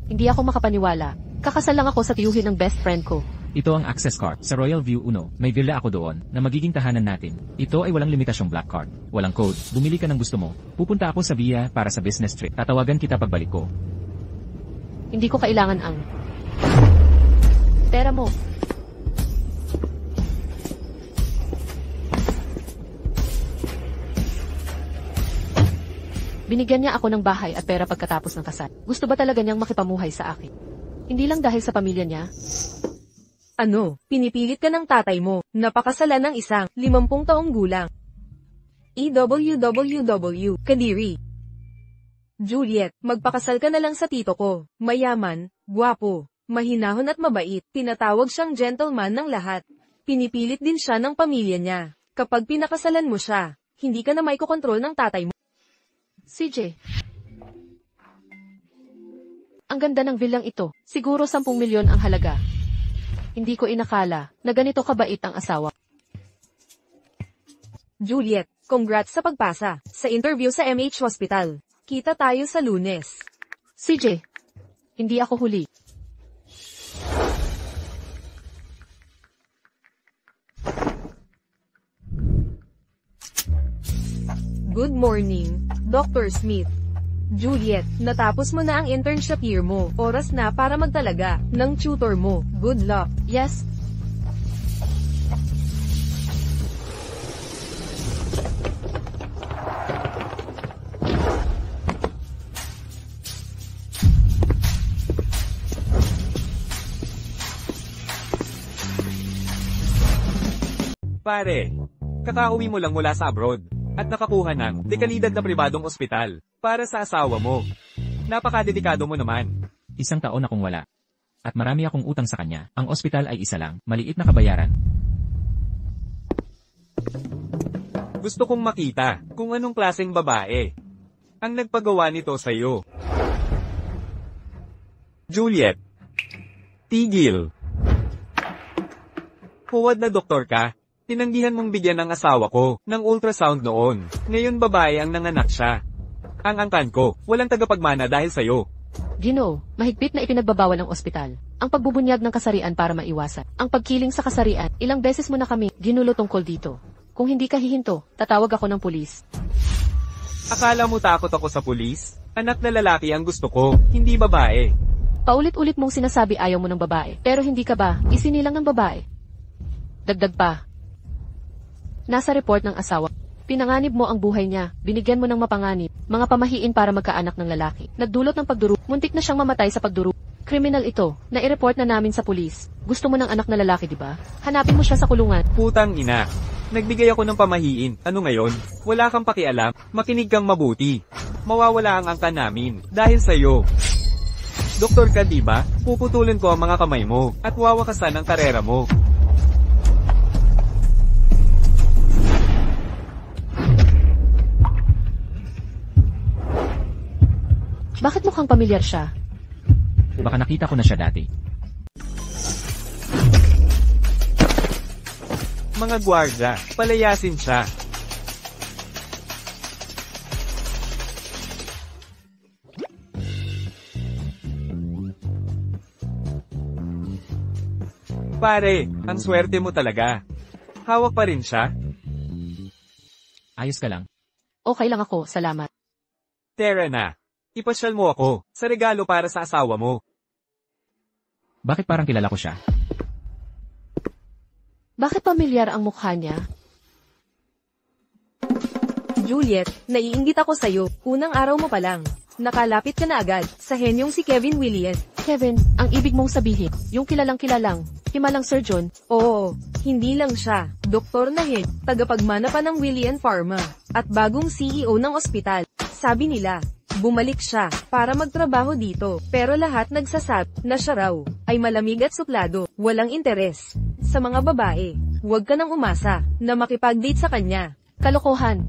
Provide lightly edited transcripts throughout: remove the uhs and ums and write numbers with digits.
Hindi ako makapaniwala. Kakasal lang ako sa tiyuhin ng best friend ko. Ito ang access card sa Royal View 1. May villa ako doon na magiging tahanan natin. Ito ay walang limitasyong black card. Walang code. Bumili ka ng gusto mo. Pupunta ako sa villa para sa business trip. Tatawagan kita pagbalik ko. Hindi ko kailangan ang pera mo. Binigyan niya ako ng bahay at pera pagkatapos ng kasal. Gusto ba talaga niyang makipamuhay sa akin? Hindi lang dahil sa pamilya niya. Ano, pinipilit ka ng tatay mo, napakasalan ng isang 50 taong gulang. EWWW, Kadiri. Juliet, magpakasal ka na lang sa tito ko. Mayaman, gwapo, mahinahon at mabait. Tinatawag siyang gentleman ng lahat. Pinipilit din siya ng pamilya niya. Kapag pinakasalan mo siya, hindi ka na may kokontrol ng tatay mo. CJ. Ang ganda ng villang ito. Siguro 10 milyon ang halaga. Hindi ko inakala na ganito kabait ang asawa. Juliet, congrats sa pagpasa sa interview sa MH Hospital. Kita tayo sa Lunes. CJ. Hindi ako huli. Good morning, Dr. Smith. Juliet, natapos mo na ang internship year mo. Oras na para magtalaga ng tutor mo. Good luck. Yes. Pare, kakauwi mo lang mula sa abroad at nakakuha ng dekalidad na pribadong ospital para sa asawa mo. Napakadedikado mo naman. 1 taon akong wala. At marami akong utang sa kanya. Ang ospital ay isa lang, maliit na kabayaran. Gusto kong makita kung anong klaseng babae ang nagpagawa nito sa'yo. Juliet, tigil. Huwad na doktor ka. Tinanggihan mong bigyan ng asawa ko ng ultrasound noon. Ngayon babae ang nanganak siya. Ang angkan ko, walang tagapagmana dahil sa'yo. Gino, mahigpit na ipinagbabawal ng ospital. Ang pagbubunyag ng kasarian para maiwasan. Ang pagkiling sa kasarian, ilang beses mo na kami ginulo tungkol dito. Kung hindi ka hihinto, tatawag ako ng pulis. Akala mo takot ako sa pulis? Anak na lalaki ang gusto ko, hindi babae. Paulit-ulit mong sinasabi ayaw mo ng babae. Pero hindi ka ba isinilang ng babae? Dagdag pa. Nasa report ng asawa. Pinanganib mo ang buhay niya, binigyan mo ng mapanganib, mga pamahiin para magkaanak ng lalaki. Nagdulot ng pagduru, muntik na siyang mamatay sa pagduru. Kriminal ito, na-i-report na namin sa pulis. Gusto mo ng anak na lalaki, di ba? Hanapin mo siya sa kulungan. Putang ina. Nagbigay ako ng pamahiin. Ano ngayon? Wala kang pakialam. Makinig kang mabuti. Mawawala ang angkan namin. Dahil sa'yo. Doktor ka, di ba? Puputulin ko ang mga kamay mo at wawakasan ang karera mo. Bakit mukhang pamilyar siya? Baka nakita ko na siya dati. Mga gwardiya, palayasin siya. Pare, ang swerte mo talaga. Hawak pa rin siya? Ayos ka lang. Okay lang ako, salamat. Tara na. Ipasyal mo ako sa regalo para sa asawa mo. Bakit parang kilala ko siya? Bakit pamilyar ang mukha niya? Juliet, naiinggit ako sa'yo. Unang araw mo pa lang. Nakalapit ka na agad sa henyong si Kevin Willian. Kevin, ang ibig mong sabihin, yung kilalang himalang surgeon? Oo, hindi lang siya. Doktor na head, tagapagmana pa ng Willian Pharma, at bagong CEO ng ospital. Sabi nila, bumalik siya para magtrabaho dito, pero lahat nagsasab na siya raw ay malamig at suplado, walang interes sa mga babae. Huwag ka nang umasa na makipag-date sa kanya. Kalokohan.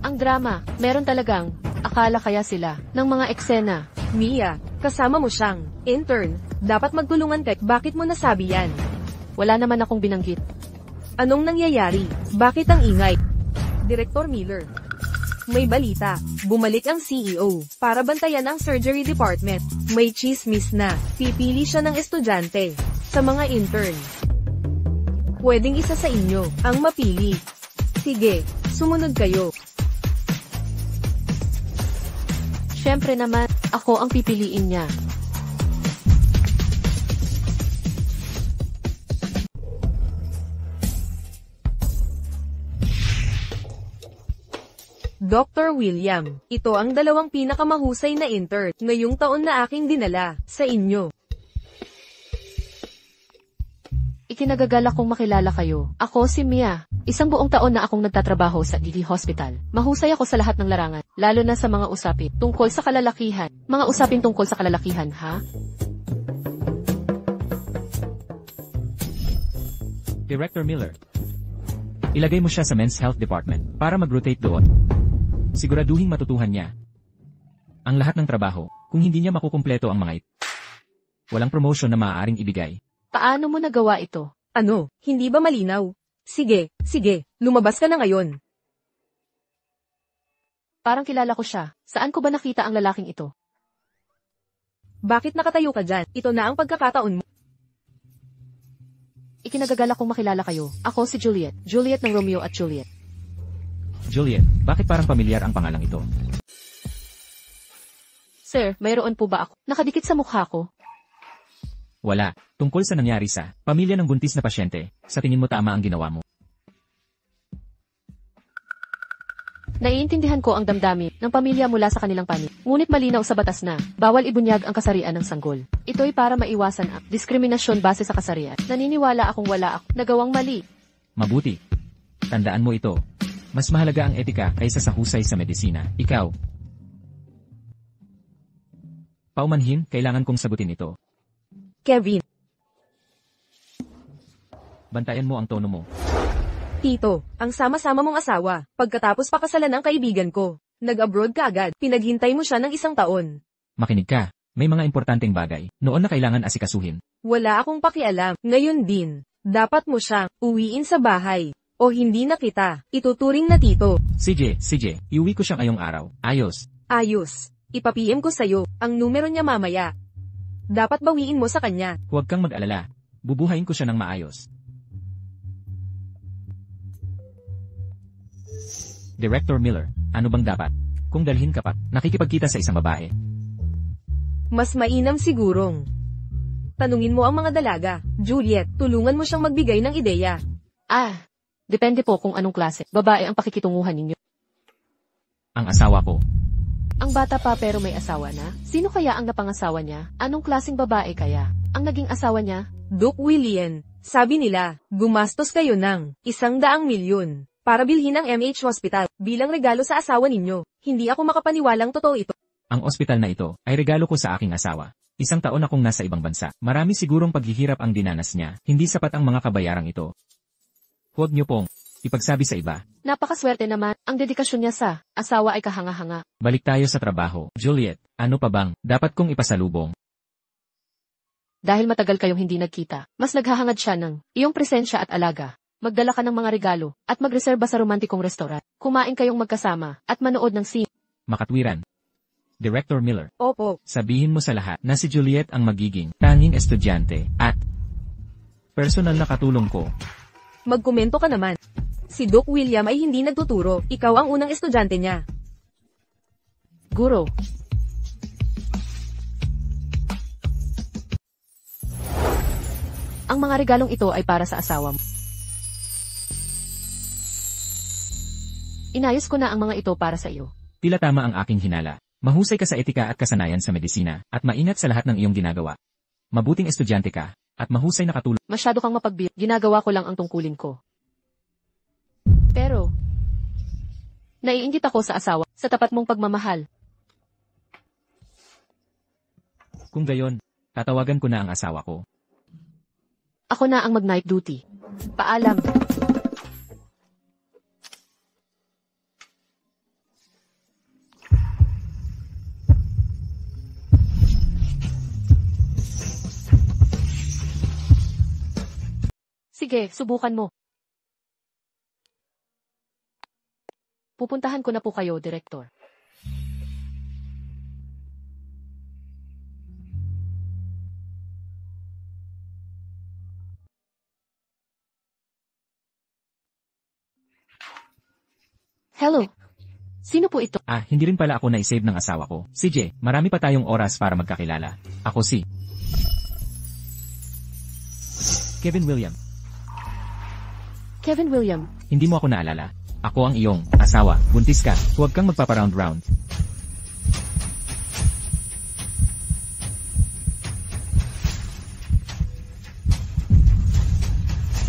Ang drama, meron talagang, akala kaya sila, ng mga eksena. Mia, kasama mo siyang intern. Dapat magtulungan ka. Bakit mo nasabi yan? Wala naman akong binanggit. Anong nangyayari? Bakit ang ingay? Direktor Miller. May balita. Bumalik ang CEO para bantayan ang surgery department. May chismis na pipili siya ng estudyante sa mga intern. Pwedeng isa sa inyo ang mapili. Sige, sumunod kayo. Siyempre naman, ako ang pipiliin niya. Dr. William, ito ang dalawang pinakamahusay na intern ngayong taon na aking dinala sa inyo. Ikinagagalak kong makilala kayo. Ako si Mia. Isang buong taon na akong nagtatrabaho sa DD Hospital. Mahusay ako sa lahat ng larangan, lalo na sa mga usapin tungkol sa kalalakihan. Mga usapin tungkol sa kalalakihan, ha? Director Miller. Ilagay mo siya sa Men's Health Department para mag-rotate doon. Siguraduhin matutuhan niya ang lahat ng trabaho. Kung hindi niya makukumpleto ang mga ito, walang promotion na maaaring ibigay. Paano mo nagawa ito? Ano, hindi ba malinaw? Sige, lumabas ka na ngayon. Parang kilala ko siya. Saan ko ba nakita ang lalaking ito? Bakit nakatayo ka dyan? Ito na ang pagkakataon mo. Ikinagagalak kong makilala kayo. Ako si Juliet. Juliet ng Romeo at Juliet. Juliet, bakit parang pamilyar ang pangalang ito? Sir, mayroon po ba ako? Nakadikit sa mukha ko. Wala. Tungkol sa nangyari sa pamilya ng buntis na pasyente, sa tingin mo tama ang ginawa mo? Naiintindihan ko ang damdamin ng pamilya mula sa kanilang panig. Ngunit malinaw sa batas na bawal ibunyag ang kasarian ng sanggol. Ito'y para maiwasan ang diskriminasyon base sa kasarian. Naniniwala akong wala ako nagawang mali. Mabuti. Tandaan mo ito. Mas mahalaga ang etika kaysa sa husay sa medisina. Ikaw. Paumanhin, kailangan kong sagutin ito. Kevin. Bantayan mo ang tono mo. Tito, ang sama-sama mong asawa, pagkatapos pakasalan ng kaibigan ko. Nag-abroad ka agad, pinaghintay mo siya ng 1 taon. Makinig ka. May mga importanteng bagay noon na kailangan asikasuhin. Wala akong pakialam, ngayon din. Dapat mo siyang uwiin sa bahay. O hindi na kita, ituturing na tito. Sige, iuwi ko siya ngayong araw. Ayos. Ayos. Ipa-PM ko sa'yo, ang numero niya mamaya. Dapat bawiin mo sa kanya. Huwag kang mag-alala. Bubuhayin ko siya ng maayos. Director Miller, ano bang dapat? Kung dalhin ka pa, nakikipagkita sa isang babae. Mas mainam sigurong tanungin mo ang mga dalaga. Juliet, tulungan mo siyang magbigay ng ideya. Depende po kung anong klase. Babae ang pakikitunguhan ninyo. Ang asawa ko. Ang bata pa pero may asawa na? Sino kaya ang napangasawa niya? Anong klaseng babae kaya ang naging asawa niya? Doc William, sabi nila, gumastos kayo ng 100 milyon para bilhin ang MH Hospital bilang regalo sa asawa ninyo. Hindi ako makapaniwalang totoo ito. Ang ospital na ito ay regalo ko sa aking asawa. 1 taon akong nasa ibang bansa. Marami sigurong paghihirap ang dinanas niya. Hindi sapat ang mga kabayarang ito. Huwag niyo pong ipagsabi sa iba. Napakaswerte naman, ang dedikasyon niya sa asawa ay kahanga-hanga. Balik tayo sa trabaho. Juliet, ano pa bang dapat kong ipasalubong? Dahil matagal kayong hindi nagkita, mas naghahangad siya ng iyong presensya at alaga. Magdala ka ng mga regalo, at magreserba sa romantikong restaurant. Kumain kayong magkasama, at manood ng sine. Makatwiran. Director Miller, Opo, sabihin mo sa lahat na si Juliet ang magiging tanging estudyante at personal na katulong ko. magkomento ka naman. Si Doc William ay hindi nagtuturo, ikaw ang unang estudyante niya. Guro. Ang mga regalong ito ay para sa asawa mo. Inayos ko na ang mga ito para sa iyo. Tila tama ang aking hinala. Mahusay ka sa etika at kasanayan sa medisina, at maingat sa lahat ng iyong ginagawa. Mabuting estudyante ka, at mahusay na katulong. Masyado kang mapagbiyak. Ginagawa ko lang ang tungkulin ko. Pero, naiinggit ako sa asawa, sa tapat mong pagmamahal. Kung gayon, tatawagan ko na ang asawa ko. Ako na ang mag-night duty. Paalam. Sige, subukan mo. Pupuntahan ko na po kayo, Direktor. Hello. Sino po ito? Hindi rin pala ako na-save ng asawa ko. CJ, marami pa tayong oras para magkakilala. Ako si Kevin William. Kevin William. Hindi mo ako naalala. Ako ang iyong asawa. Buntis ka. Huwag kang magpaparound-round.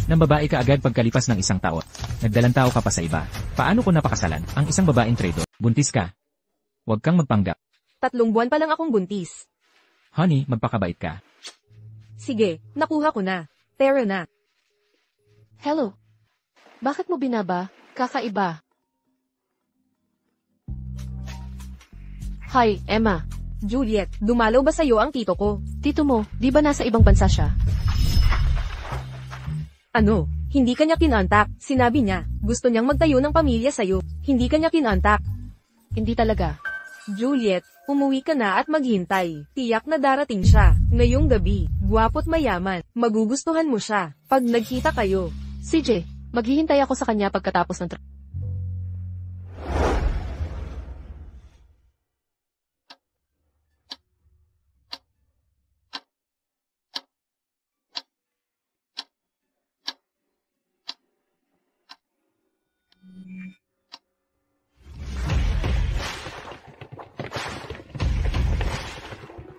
Nang babae ka agad pagkalipas ng isang taon. Nagdalang tao ka pa sa iba. Paano ko napakasalan ang isang babaeng traitor? Buntis ka. Huwag kang magpanggap. 3 buwan pa lang akong buntis. Honey, magpakabait ka. Sige, nakuha ko na. Tara na. Hello. Bakit mo binaba? Kakaiba. Hi, Emma. Juliet, dumalaw ba sa'yo ang tito ko? Tito mo, di ba nasa ibang bansa siya? Ano? Hindi kanya kinontak. Sinabi niya, gusto niyang magtayo ng pamilya sa'yo. Hindi kanya kinontak. Hindi talaga. Juliet, umuwi ka na at maghintay. Tiyak na darating siya. Ngayong gabi, gwapo't mayaman. Magugustuhan mo siya. Pag nagkita kayo. CJ, maghihintay ako sa kanya pagkatapos ng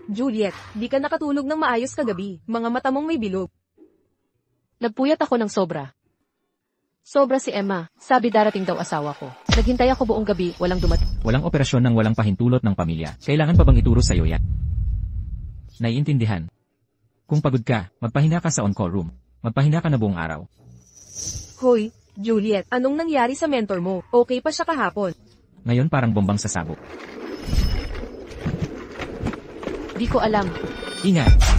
Juliet, di ka nakatulog ng maayos kagabi. Mga mata mong may bilog. Nagpuyat ako ng sobra. Sobra si Emma. Sabi darating daw asawa ko. Naghintay ako buong gabi, walang dumating. Walang operasyon ng walang pahintulot ng pamilya. Kailangan pa bang ituro sa'yo yan? Naiintindihan. Kung pagod ka, magpahinga ka sa on-call room. Magpahinga ka na buong araw. Hoy, Juliet, anong nangyari sa mentor mo? Okay pa siya kahapon. Ngayon parang bombang sasabog. Di ko alam. Ingat!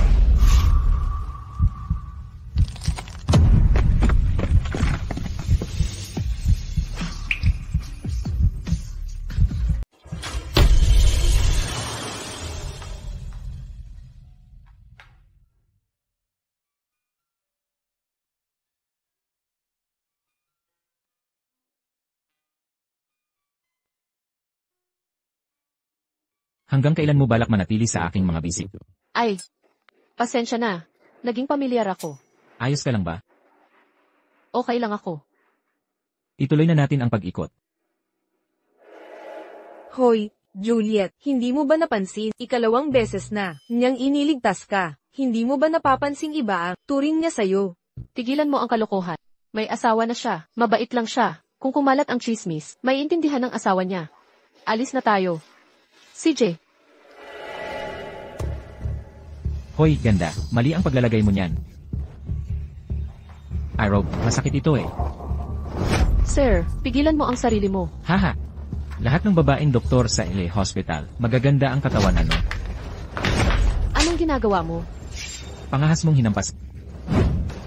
Hanggang kailan mo balak manatili sa aking mga bisik? Ay, pasensya na. Naging pamilyar ako. Ayos ka lang ba? Okay lang ako. Ituloy na natin ang pag-ikot. Hoy, Juliet, hindi mo ba napansin? Ikalawang beses na, niyang iniligtas ka. Hindi mo ba napapansing iba ang turing niya sa'yo? Tigilan mo ang kalokohan. May asawa na siya. Mabait lang siya. Kung kumalat ang chismis, may intindihan ng asawa niya. Alis na tayo. CJ. Hoy, ganda. Mali ang paglalagay mo niyan. Irob, masakit ito eh. Sir, pigilan mo ang sarili mo. Haha. Lahat ng babaeng doktor sa LA Hospital, magaganda ang katawan ano. Anong ginagawa mo? Pangahas mong hinampas.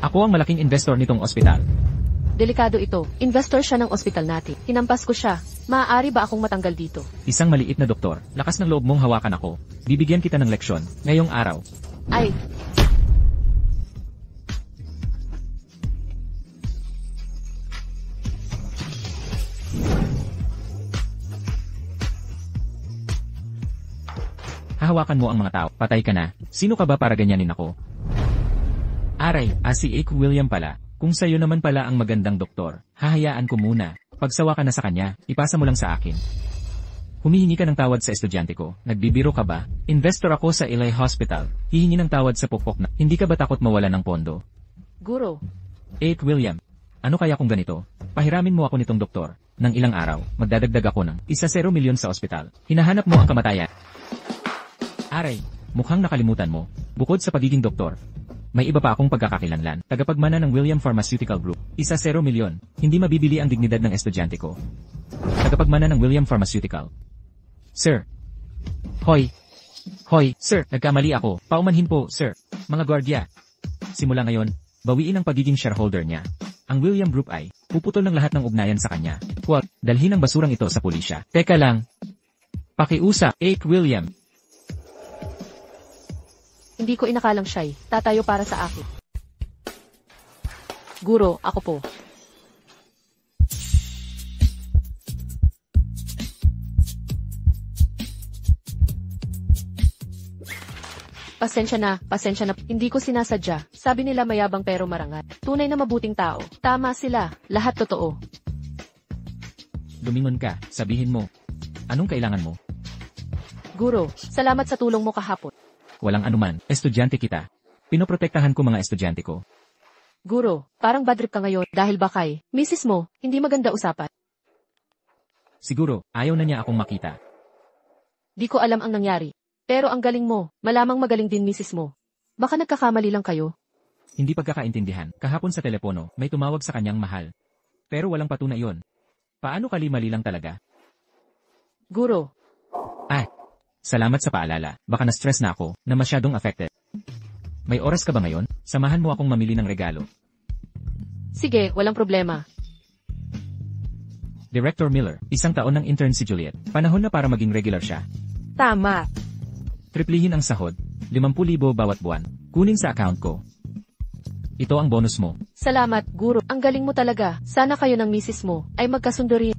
Ako ang malaking investor nitong ospital. Delikado ito. Investor siya ng ospital natin. Hinampas ko siya. Maaari ba akong matanggal dito? Isang maliit na doktor. Lakas ng loob mong hawakan ako. Bibigyan kita ng leksyon. Ngayong araw. Ay. Hahawakan mo ang mga tao. Patay ka na. Sino ka ba para ganyanin ako? Aray, si Ike William pala. Kung sa'yo naman pala ang magandang doktor, hahayaan ko muna. Pagsawa ka na sa kanya, ipasa mo lang sa akin. Humihingi ka ng tawad sa estudyante ko. Nagbibiro ka ba? Investor ako sa LA Hospital. Hihingi ng tawad sa pokpok na. Hindi ka ba takot mawala ng pondo? Guro. Ike William, ano kaya kung ganito? Pahiramin mo ako nitong doktor. Nang ilang araw, magdadagdag ako ng 1 milyon sa ospital. Hinahanap mo ang kamatayan. Aray, mukhang nakalimutan mo. Bukod sa pagiging doktor, may iba pa akong pagkakakilanlan. Tagapagmana ng William Pharmaceutical Group. 1 milyon. Hindi mabibili ang dignidad ng estudyante ko. Tagapagmana ng William Pharmaceutical. Sir. Hoy. Hoy, sir, nagkamali ako. Paumanhin po, sir. Mga gwardiya. Simula ngayon, bawiin ang pagiging shareholder niya. ang William Group ay puputol ng lahat ng ugnayan sa kanya. Quote, dalhin ang basurang ito sa pulisya. Teka lang. Pakiusap, 8 William. Hindi ko inakalang siya'y tatayo para sa akin. Guro, ako po. Pasensya na, hindi ko sinasadya. Sabi nila mayabang pero marangal. Tunay na mabuting tao. Tama sila, lahat totoo. Lumingon ka, sabihin mo. Anong kailangan mo? Guro, salamat sa tulong mo kahapon. Walang anuman, estudyante kita. Pinoprotektahan ko mga estudyante ko. Guro, parang bad trip ka ngayon dahil bakay, misis mo, hindi maganda usapan. Siguro, ayaw na niya akong makita. Di ko alam ang nangyari. Pero ang galing mo, malamang magaling din misis mo. Baka nagkakamali lang kayo. Hindi pagkakaintindihan. Kahapon sa telepono, may tumawag sa kanyang mahal. Pero walang patunay yon. Paano kali-mali lang talaga? Guro, Salamat sa paalala. Baka na-stress na ako, na masyadong affected. May oras ka ba ngayon? Samahan mo akong mamili ng regalo. sige, walang problema. Director Miller, 1 taon ng intern si Juliet. Panahon na para maging regular siya. Tama. Triplihin ang sahod, 50,000 bawat buwan. Kunin sa account ko. Ito ang bonus mo. Salamat, Guro. Ang galing mo talaga. Sana kayo ng misis mo ay magkasundo rin.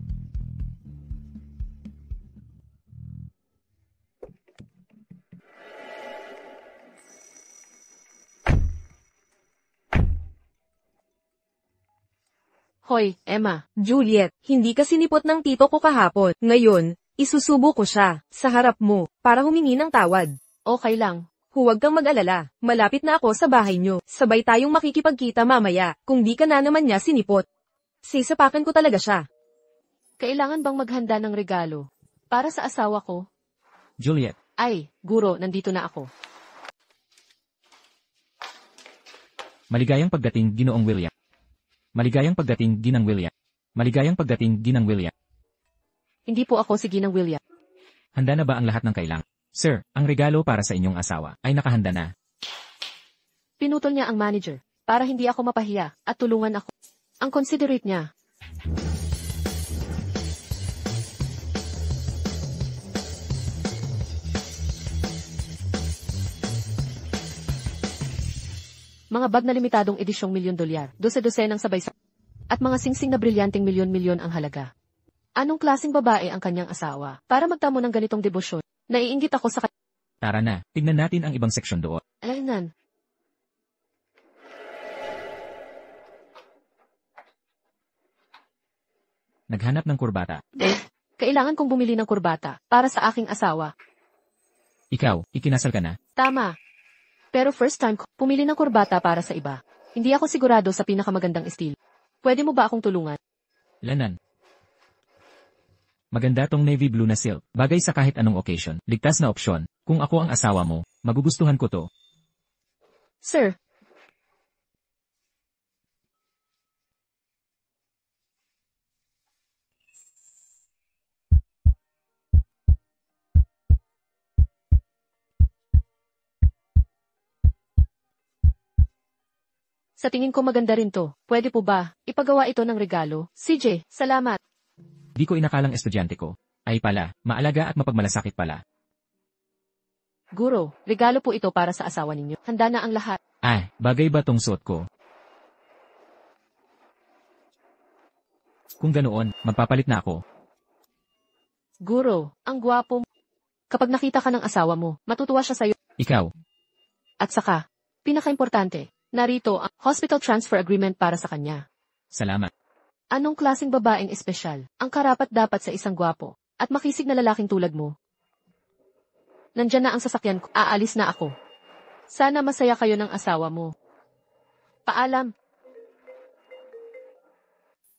Hoy, Emma. Juliet, hindi ka sinipot ng tito ko kahapon. Ngayon, isusubo ko siya, sa harap mo, para humingi ng tawad. Okay lang. Huwag kang mag-alala, malapit na ako sa bahay nyo. Sabay tayong makikipagkita mamaya, kung di ka na naman niya sinipot. Sisapakan ko talaga siya. Kailangan bang maghanda ng regalo? Para sa asawa ko? Juliet, Ay, Guro, nandito na ako. maligayang pagdating Ginoong William. Maligayang pagdating Ginang William. Maligayang pagdating Ginang William. Hindi po ako si Ginang William. Handa na ba ang lahat ng kailangan? Sir, ang regalo para sa inyong asawa ay nakahanda na. Pinutol niya ang manager, para hindi ako mapahiya, at tulungan ako. Ang considerate niya. Mga bag na limitadong edisyong $1,000,000, dose-dose ng sabay at mga singsing na brilyanteng milyon-milyon ang halaga. Anong klaseng babae ang kanyang asawa? Para magtamo ng ganitong debosyon, naiinggit ako sa Tara na, tignan natin ang ibang seksyon doon. Alaynan. Naghanap ng kurbata. Kailangan kong bumili ng kurbata para sa aking asawa. Ikaw, ikinasal ka na? Tama. Pero first time ko pumili ng kurbata para sa iba. Hindi ako sigurado sa pinakamagandang estilo. Pwede mo ba akong tulungan? Lanan. Maganda tong navy blue na silk. Bagay sa kahit anong occasion. Ligtas na opsyon. Kung ako ang asawa mo, magugustuhan ko to. Sir. Sa tingin ko maganda rin to. Pwede po ba ipagawa ito ng regalo? CJ, salamat. Di ko inakalang estudyante ko. Ay pala, maalaga at mapagmalasakit pala. Guro, regalo po ito para sa asawa ninyo. Handa na ang lahat. Ay, bagay ba tong suot ko? Kung ganoon, magpapalit na ako. Guro, ang gwapo mo. Kapag nakita ka ng asawa mo, matutuwa siya sa'yo. Ikaw, At saka, pinaka-importante, narito ang hospital transfer agreement para sa kanya. salamat. Anong klaseng babaeng espesyal ang karapat-dapat sa isang gwapo at makisig na lalaking tulad mo? Nandyan na ang sasakyan ko. Aalis na ako. Sana masaya kayo ng asawa mo. Paalam.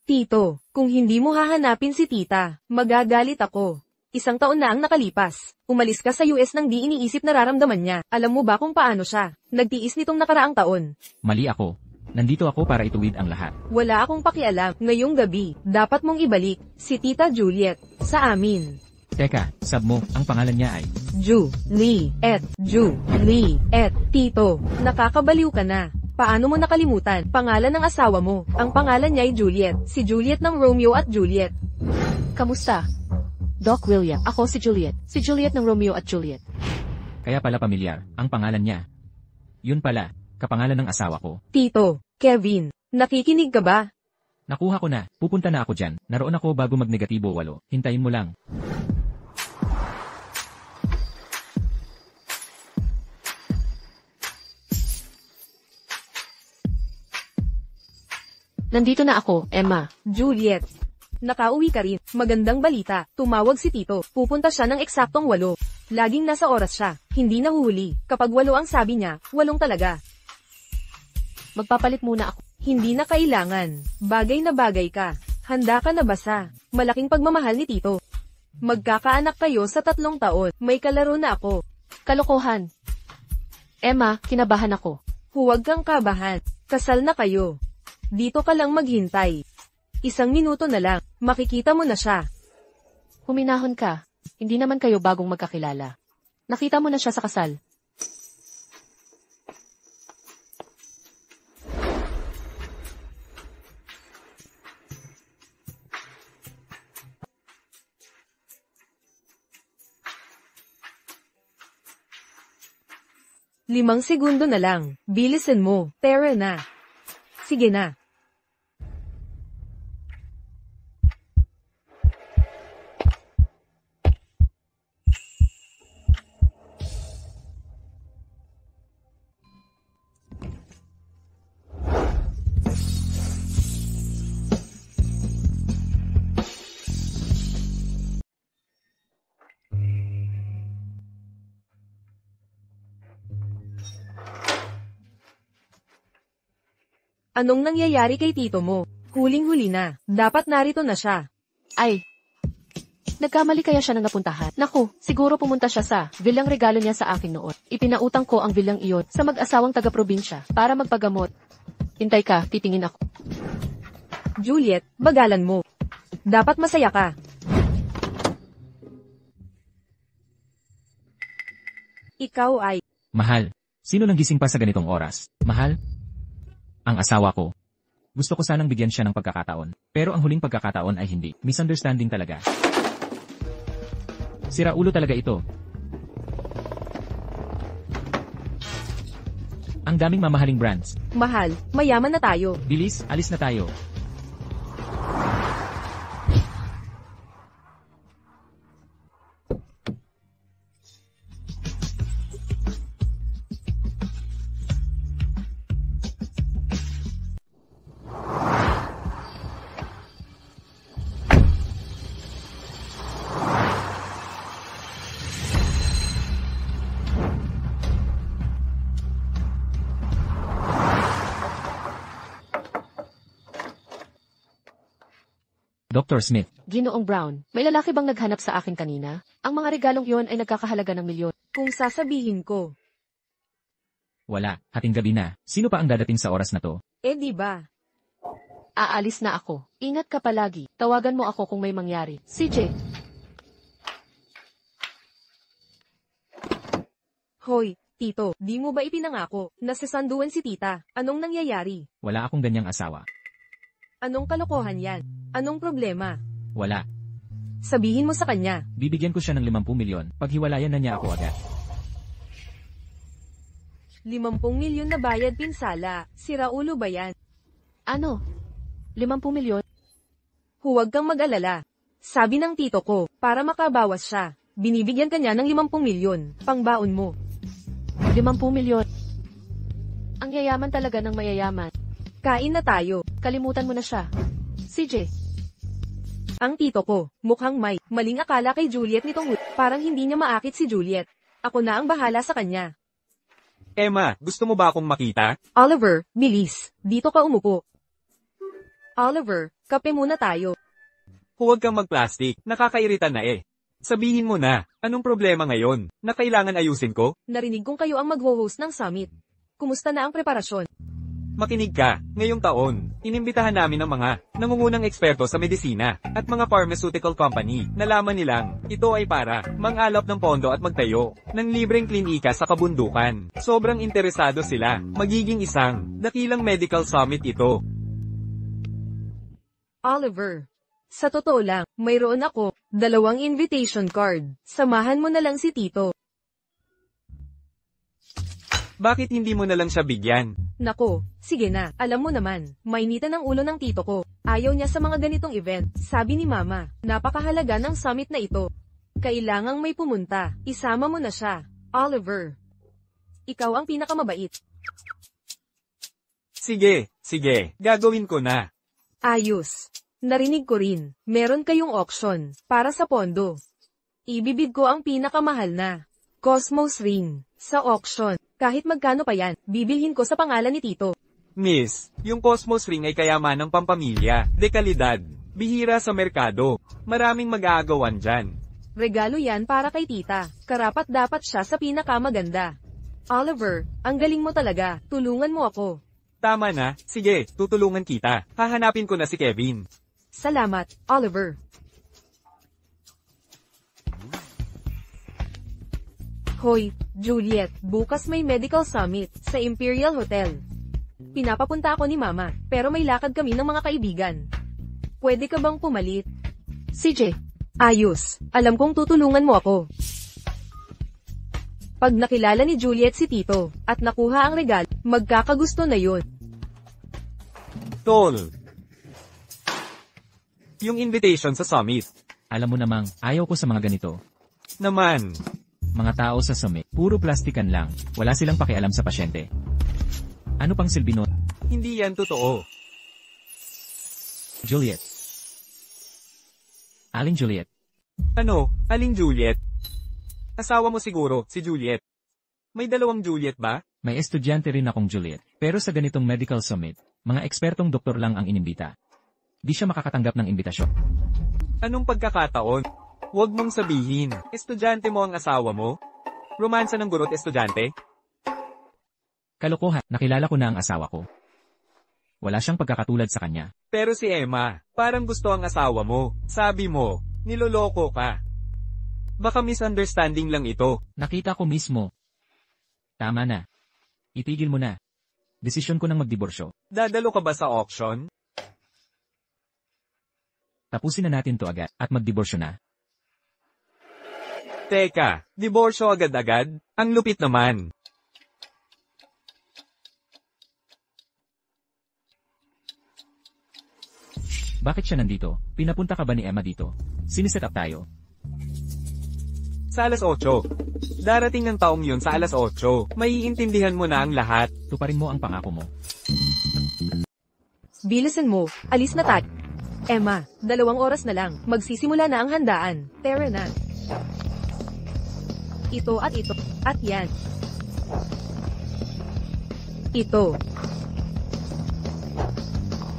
Tito, kung hindi mo hahanapin si tita, magagalit ako. 1 taon na ang nakalipas. Umalis ka sa US nang di iniisip nararamdaman niya. Alam mo ba kung paano siya? Nagtiis nitong nakaraang taon. Mali ako. Nandito ako para ituwid ang lahat. Wala akong pakialam. Ngayong gabi, dapat mong ibalik si Tita Juliet sa amin. Teka, sub mo, ang pangalan niya ay... Juliet. Tito, nakakabaliw ka na. Paano mo nakalimutan? Pangalan ng asawa mo. Ang pangalan niya ay Juliet. Si Juliet ng Romeo at Juliet. Kamusta? Doc William. Ako si Juliet. Si Juliet ng Romeo at Juliet. Kaya pala pamilyar, ang pangalan niya. Yun pala, kapangalan ng asawa ko. Tito, Kevin, nakikinig ka ba? Nakuha ko na, pupunta na ako dyan. Naroon ako bago mag-negatibo 8. Hintayin mo lang. Nandito na ako, Emma. Juliet. Nakauwi ka rin. Magandang balita. Tumawag si Tito. Pupunta siya ng eksaktong 8. Laging nasa oras siya. Hindi nahuhuli. Kapag 8 ang sabi niya, 8 talaga. Magpapalit muna ako. Hindi na kailangan. Bagay na bagay ka. Handa ka na ba sa malaking pagmamahal ni Tito? Magkakaanak kayo sa 3 taon. May kalaro na ako. Kalokohan. Emma, kinabahan ako. Huwag kang kabahan. Kasal na kayo. Dito ka lang maghintay. 1 minuto na lang. Makikita mo na siya. Huminahon ka. Hindi naman kayo bagong magkakilala. Nakita mo na siya sa kasal. Limang segundo na lang. Bilisan mo. Tara na. Sige na. Anong nangyayari kay tito mo? Huling-huli na. Dapat narito na siya. Ay. Nagkamali kaya siya ng napuntahan? Naku, siguro pumunta siya sa bilang regalo niya sa akin noon. Ipinautang ko ang bilang iyon sa mag-asawang taga-probinsya para magpagamot. Hintay ka, titingin ako. Juliet, bagalan mo. Dapat masaya ka. Ikaw ay... Mahal, sino nang gising pa sa ganitong oras? Mahal? Ang asawa ko. Gusto ko sanang bigyan siya ng pagkakataon. Pero ang huling pagkakataon ay hindi. Misunderstanding talaga. Sira ulo talaga ito. Ang daming mamahaling brands. Mahal, mayaman na tayo. Bilis, alis na tayo. Dr. Smith. Ginoong Brown, may lalaki bang naghanap sa akin kanina? Ang mga regalong iyon ay nagkakahalaga ng milyon. Kung sasabihin ko, Wala, hating gabi na. Sino pa ang dadating sa oras na to? di ba? Aalis na ako. Ingat ka palagi. Tawagan mo ako kung may mangyari. CJ. Hoy, Tito, di mo ba ipinangako na sasanduan si tita? Anong nangyayari? Wala akong ganyang asawa. Anong kalokohan yan? Anong problema? Wala. Sabihin mo sa kanya. Bibigyan ko siya ng 50 milyon. Paghiwalayan na niya ako agad. 50 milyon na bayad pinsala. Sira ulo ba yan? Ano? 50 milyon? Huwag kang mag-alala. Sabi ng tito ko, para makabawas siya, binibigyan ka niya ng 50 milyon. Pangbaon mo. 50 milyon. Ang yayaman talaga ng mayayaman. Kain na tayo. Kalimutan mo na siya. CJ. Ang tito ko, mukhang may maling akala kay Juliet nitong parang hindi niya maakit si Juliet. Ako na ang bahala sa kanya. Emma, gusto mo ba akong makita? Oliver, bilis. Dito ka umupo. Oliver, kape muna tayo. Huwag kang mag-plastic. Nakakairita na eh. Sabihin mo na, anong problema ngayon? Na kailangan ayusin ko? Narinig kong kayo ang magho-host ng summit. Kumusta na ang preparasyon? Makinig ka, ngayong taon, inimbitahan namin ang mga nangungunang eksperto sa medisina at mga pharmaceutical company. Nalaman nilang, ito ay para mang-alap ng pondo at magtayo ng libreng klinika sa kabundukan. Sobrang interesado sila, magiging isang dakilang medical summit ito. Oliver. Sa totoo lang, mayroon ako 2 invitation card. Samahan mo na lang si Tito. Bakit hindi mo na lang siya bigyan? Nako, sige na, alam mo naman, mainitan ang ulo ng tito ko. Ayaw niya sa mga ganitong event, sabi ni Mama. Napakahalaga ng summit na ito. Kailangang may pumunta, isama mo na siya. Oliver. Ikaw ang pinakamabait. Sige, gagawin ko na. Ayos. Narinig ko rin, meron kayong auction, para sa pondo. Ibibid ko ang pinakamahal na Cosmos Ring, sa auction. Kahit magkano pa yan, bibilhin ko sa pangalan ni Tito. Miss, yung Cosmos Ring ay kayamanang pampamilya, dekalidad, bihira sa merkado. Maraming mag-aagawan dyan. Regalo yan para kay Tita, karapat dapat siya sa pinakamaganda. Oliver, ang galing mo talaga, tulungan mo ako. Tama na, sige, tutulungan kita. Hahanapin ko na si Kevin. Salamat, Oliver. Hoy, Juliet, bukas may medical summit sa Imperial Hotel. Pinapapunta ako ni Mama, pero may lakad kami ng mga kaibigan. Pwede ka bang pumalit? CJ, Ayos, alam kong tutulungan mo ako. Pag nakilala ni Juliet si Tito, at nakuha ang regalo, magkakagusto na yun. Tol. Yung invitation sa summit. Alam mo namang, ayaw ko sa mga ganito. Naman. Mga tao sa summit, puro plastikan lang, wala silang pakialam sa pasyente. Ano pang silbi nun? Hindi yan totoo. Juliet. Aling Juliet. Ano, Aling Juliet? Asawa mo siguro, si Juliet. May 2 Juliet ba? May estudyante rin akong Juliet, pero sa ganitong medical summit, mga ekspertong doktor lang ang inimbita. Di siya makakatanggap ng imbitasyon. Anong pagkakataon? Huwag mong sabihin, estudyante mo ang asawa mo? Romansa ng guro't estudyante? Kalokohan, nakilala ko na ang asawa ko. Wala siyang pagkakatulad sa kanya. Pero si Emma, parang gusto ang asawa mo. Sabi mo, niloloko ka. Baka misunderstanding lang ito. Nakita ko mismo. Tama na. Itigil mo na. Desisyon ko nang magdiborsyo. Dadalo ka ba sa auction? Tapusin na natin to agad, at magdiborsyo na. Teka, diborsyo agad-agad? Ang lupit naman. Bakit siya nandito? Pinapunta ka ba ni Emma dito? Siniset up tayo. Sa alas 8. Darating ng taong yun sa alas 8. Maiintindihan mo na ang lahat. Tuparin mo ang pangako mo. Bilisan mo, alis na tayo. Emma, 2 oras na lang, magsisimula na ang handaan. Tara na. Ito at ito, at yan. Ito.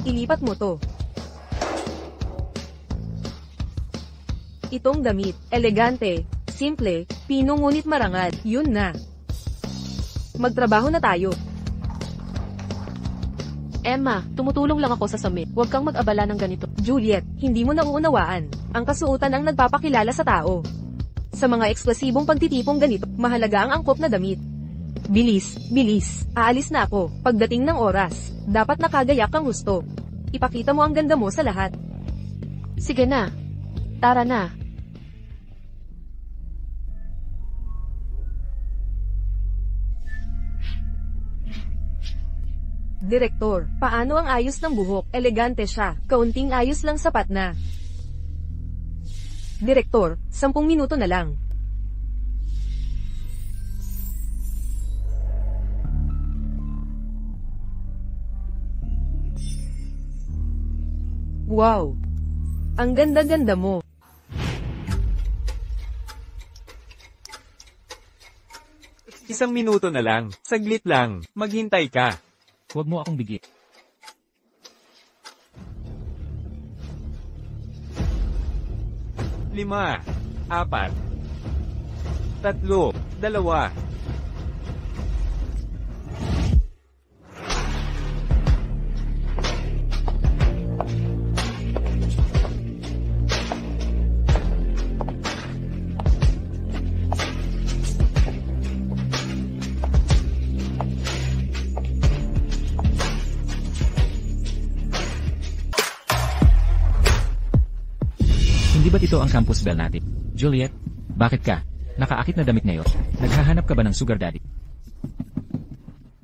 Ilipat mo to. Itong damit, elegante, simple, pino ngunit marangal, yun na. Magtrabaho na tayo. Emma, tumutulong lang ako sa summit. Huwag kang mag-abala ng ganito. Juliet, hindi mo nauunawaan. Ang kasuotan ang nagpapakilala sa tao. Sa mga eksklusibong pagtitipong ganito, mahalaga ang angkop na damit. Bilis, bilis. Aalis na ako. Pagdating ng oras, dapat nakagayak kang gusto. Ipakita mo ang ganda mo sa lahat. Sige na. Tara na. Direktor, paano ang ayos ng buhok? Elegante siya. Kaunting ayos lang sapat na. Direktor, 10 minuto na lang. Wow! Ang ganda-ganda mo. Isang minuto na lang, saglit lang, maghintay ka. Huwag mo akong bigyan. 5, 4, 3, 2. ba't ito ang campus bell natin? Juliet, bakit ka? Nakaakit na damit ngayon. Naghahanap ka ba ng sugar daddy?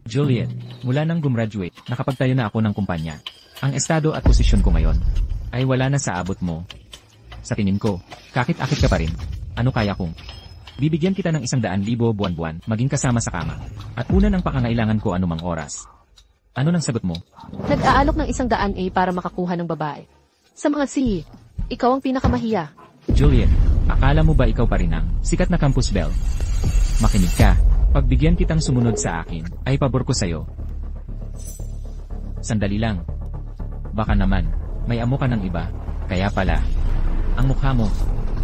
Juliet, mula nang gumraduate, nakapagtayo na ako ng kumpanya. Ang estado at posisyon ko ngayon ay wala na sa abot mo. Sa tingin ko, kakit-akit ka pa rin. Ano kaya kung bibigyan kita ng 100,000 buwan-buwan, maging kasama sa kama, at una ng pangangailangan ko anumang oras? Ano nang sagot mo? Nag-aalok ng 100,000 para makakuha ng babae. Sa mga ikaw ang pinakamahiya. Juliet, akala mo ba ikaw pa rin ang sikat na campus belle? Makinig ka. Pagbigyan kitang sumunod sa akin, ay pabor ko sa'yo. Sandali lang. Baka naman, may amo ka ng iba. Kaya pala, ang mukha mo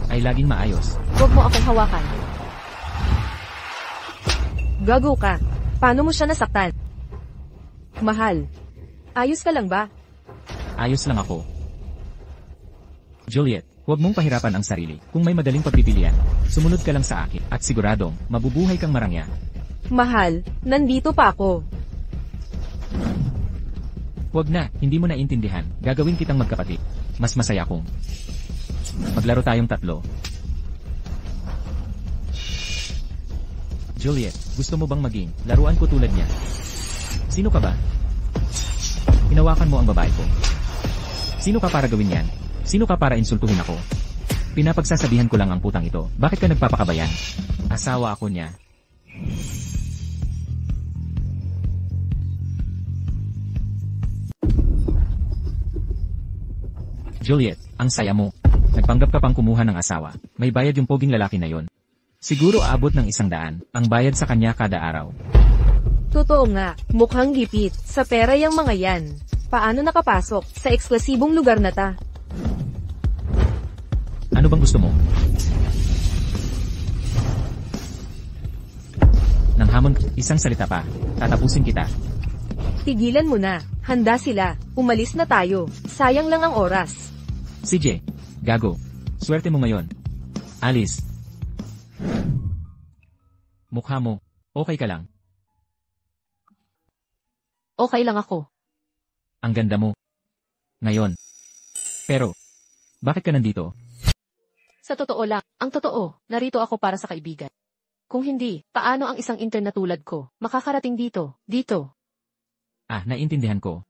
ay laging maayos. Huwag mo akong hawakan. Gago ka. Paano mo siya nasaktan? Mahal. Ayos ka lang ba? Ayos lang ako. Juliet, huwag mong pahirapan ang sarili. Kung may madaling pagpipilian, sumunod ka lang sa akin at siguradong mabubuhay kang marangya. Mahal, nandito pa ako. Huwag na, hindi mo naintindihan. Gagawin kitang magkapatid. Mas masaya kung maglaro tayong tatlo. Juliet, gusto mo bang maging laruan ko tulad niya? Sino ka ba? Hinawakan mo ang babae ko. Sino ka para gawin yan? Sino ka para insultuhin ako? Pinapagsasabihan ko lang ang putang ito. Bakit ka nagpapakabayan? Asawa ako niya. Juliet, ang saya mo. Nagpanggap ka pang kumuha ng asawa. May bayad yung poging lalaki na yon. Siguro aabot ng 100 ang bayad sa kanya kada araw. Totoo nga, mukhang gipit. Sa pera yung mga yan. Paano nakapasok sa eksklusibong lugar na ta? Ano bang gusto mo? Nang hamon, isang salita pa. Tatapusin kita. Tigilan mo na. Handa sila. Umalis na tayo. Sayang lang ang oras. CJ, gago. Swerte mo ngayon. Alice. Mukha mo, okay ka lang. Okay lang ako. Ang ganda mo. Ngayon. Pero, bakit ka nandito? Sa totoo lang, ang totoo, narito ako para sa kaibigan. Kung hindi, paano ang isang intern na tulad ko makakarating dito? Ah, naiintindihan ko.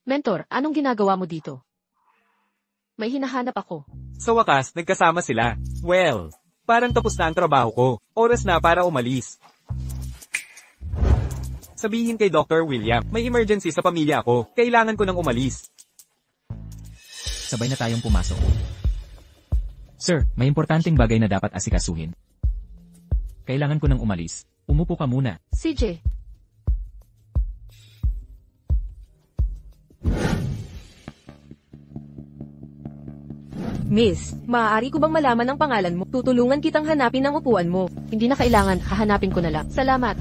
Mentor, anong ginagawa mo dito? May hinahanap ako. Sa wakas, nagkasama sila. Well, parang tapos na ang trabaho ko. Oras na para umalis. Sabihin kay Dr. William, may emergency sa pamilya ako. Kailangan ko nang umalis. Sabay na tayong pumasok. Sir, may importanteng bagay na dapat asikasuhin. Kailangan ko nang umalis. Umupo ka muna. CJ. Miss, maaari ko bang malaman ang pangalan mo? Tutulungan kitang hanapin ang upuan mo. Hindi na kailangan, hahanapin ko na lang. Salamat.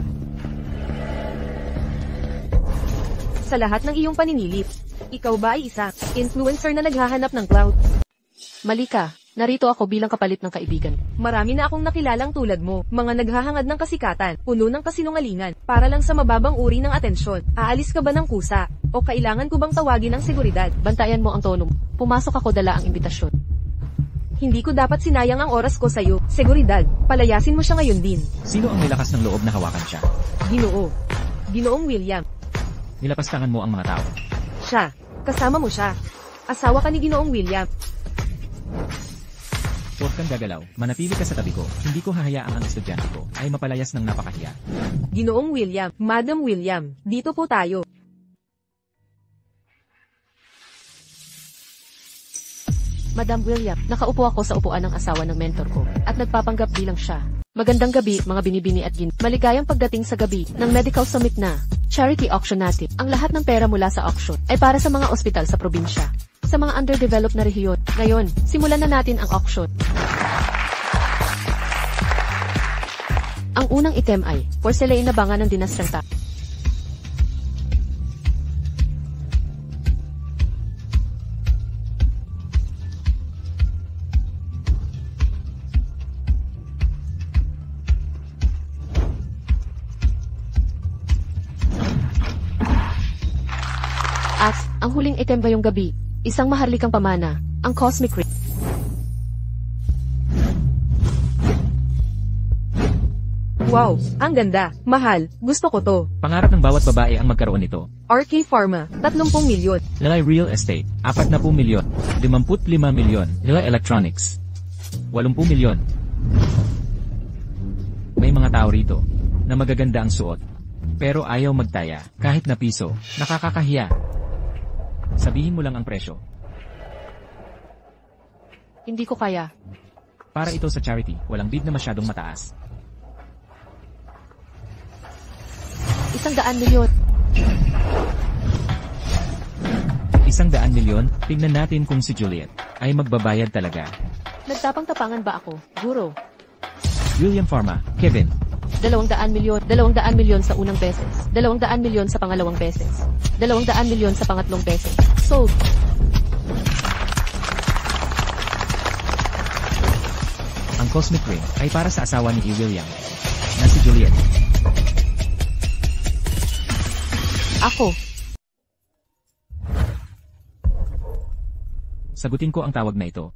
Sa lahat ng iyong paninilip, ikaw ba ay isa influencer na naghahanap ng clout? Mali ka. Narito ako bilang kapalit ng kaibigan. Marami na akong nakilalang tulad mo, mga naghahangad ng kasikatan, puno ng kasinungalingan, para lang sa mababang uri ng atensyon. Aalis ka ba ng kusa? O kailangan ko bang tawagin ng seguridad? Bantayan mo ang tono mo. Pumasok ako, dala ang imbitasyon. Hindi ko dapat sinayang ang oras ko sa'yo. Seguridad, palayasin mo siya ngayon din. Sino ang may lakas ng loob na hawakan siya? Ginoo. Ginoong William. Nilapastangan mo ang mga tao. Siya. Kasama mo siya. Asawa ka ni Ginoong William. Huwag kang gagalaw, manatili ka sa tabi ko. Hindi ko hahayaang ang estudyante ko ay mapalayas ng napakahiya. Ginoong William, Madam William, dito po tayo. Madam William, nakaupo ako sa upuan ng asawa ng mentor ko, at nagpapanggap bilang siya. Magandang gabi, mga binibini at maligayang pagdating sa gabi ng medical summit na charity auction natin. Ang lahat ng pera mula sa auction ay para sa mga ospital sa probinsya, sa mga underdeveloped na rehiyon. Ngayon, simulan na natin ang auction. Ang unang item ay porcelain na banga ng dinastyang Ta. At ang huling item ngayong gabi, isang maharlikang pamana, ang Cosmic Ring. Wow, ang ganda. Mahal, gusto ko to. Pangarap ng bawat babae ang magkaroon nito. RK Pharma, 30 milyon. Lilay Real Estate, 40 milyon. 55 milyon. Lilay Electronics, 80 milyon. May mga tao rito na magaganda ang suot. Pero ayaw magtaya, kahit na piso, nakakakahiya. Sabihin mo lang ang presyo. Hindi ko kaya. Para ito sa charity, walang bid na masyadong mataas. 100 milyon. 100 milyon, tingnan natin kung si Juliet ay magbabayad talaga. Nagtapang-tapangan ba ako, guro? William Pharma, Kevin. 200 milyon. 200 milyon sa unang beses. 200 milyon sa pangalawang beses. 200 milyon sa pangatlong beses. Sold. Ang cosmic ring ay para sa asawa ni E. William, na si Juliet. Ako. Sagutin ko ang tawag na ito.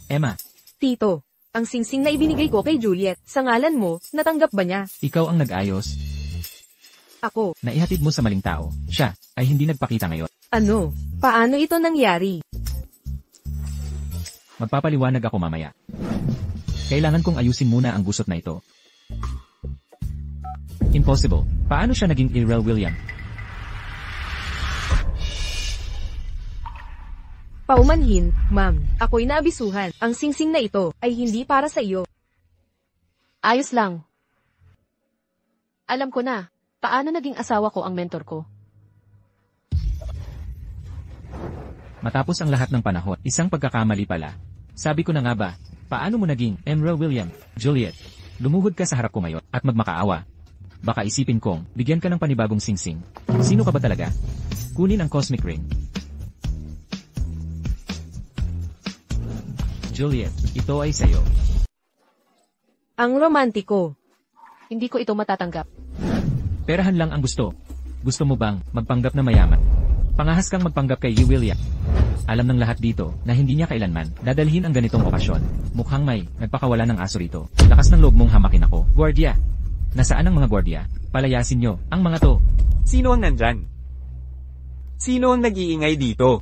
Emma, Tito, ang singsing na ibinigay ko kay Juliet, sa ngalan mo, natanggap ba niya? ikaw ang nag-ayos, Ako. naihatid mo sa maling tao. Siya ay hindi nagpakita ngayon. Ano? Paano ito nangyari? Magpapaliwanag ako mamaya. Kailangan kong ayusin muna ang gusot na ito. Impossible. Paano siya naging Irel William? Paumanhin, ma'am. Ako'y naabisuhan. Ang singsing na ito ay hindi para sa iyo. Ayos lang. Alam ko na. Paano naging asawa ko ang mentor ko? Matapos ang lahat ng panahon, isang pagkakamali pala. Sabi ko na nga ba, paano mo naging Emerald William, Juliet? Lumuhod ka sa harap ko ngayon at magmakaawa. Baka isipin kong, bigyan ka ng panibagong singsing. Sino ka ba talaga? Kunin ang cosmic ring. Juliet, ito ay sayo. Ang romantiko. Hindi ko ito matatanggap. Perahan lang ang gusto. Gusto mo bang magpanggap na mayaman? Pangahas kang magpanggap kay E. William. Alam ng lahat dito na hindi niya kailanman dadalhin ang ganitong okasyon. Mukhang may nagpakawala ng aso rito. Lakas ng loob mong hamakin ako. Guardia! Nasaan ang mga guardia? Palayasin nyo ang mga to. Sino ang nandyan? Sino ang nag-iingay dito?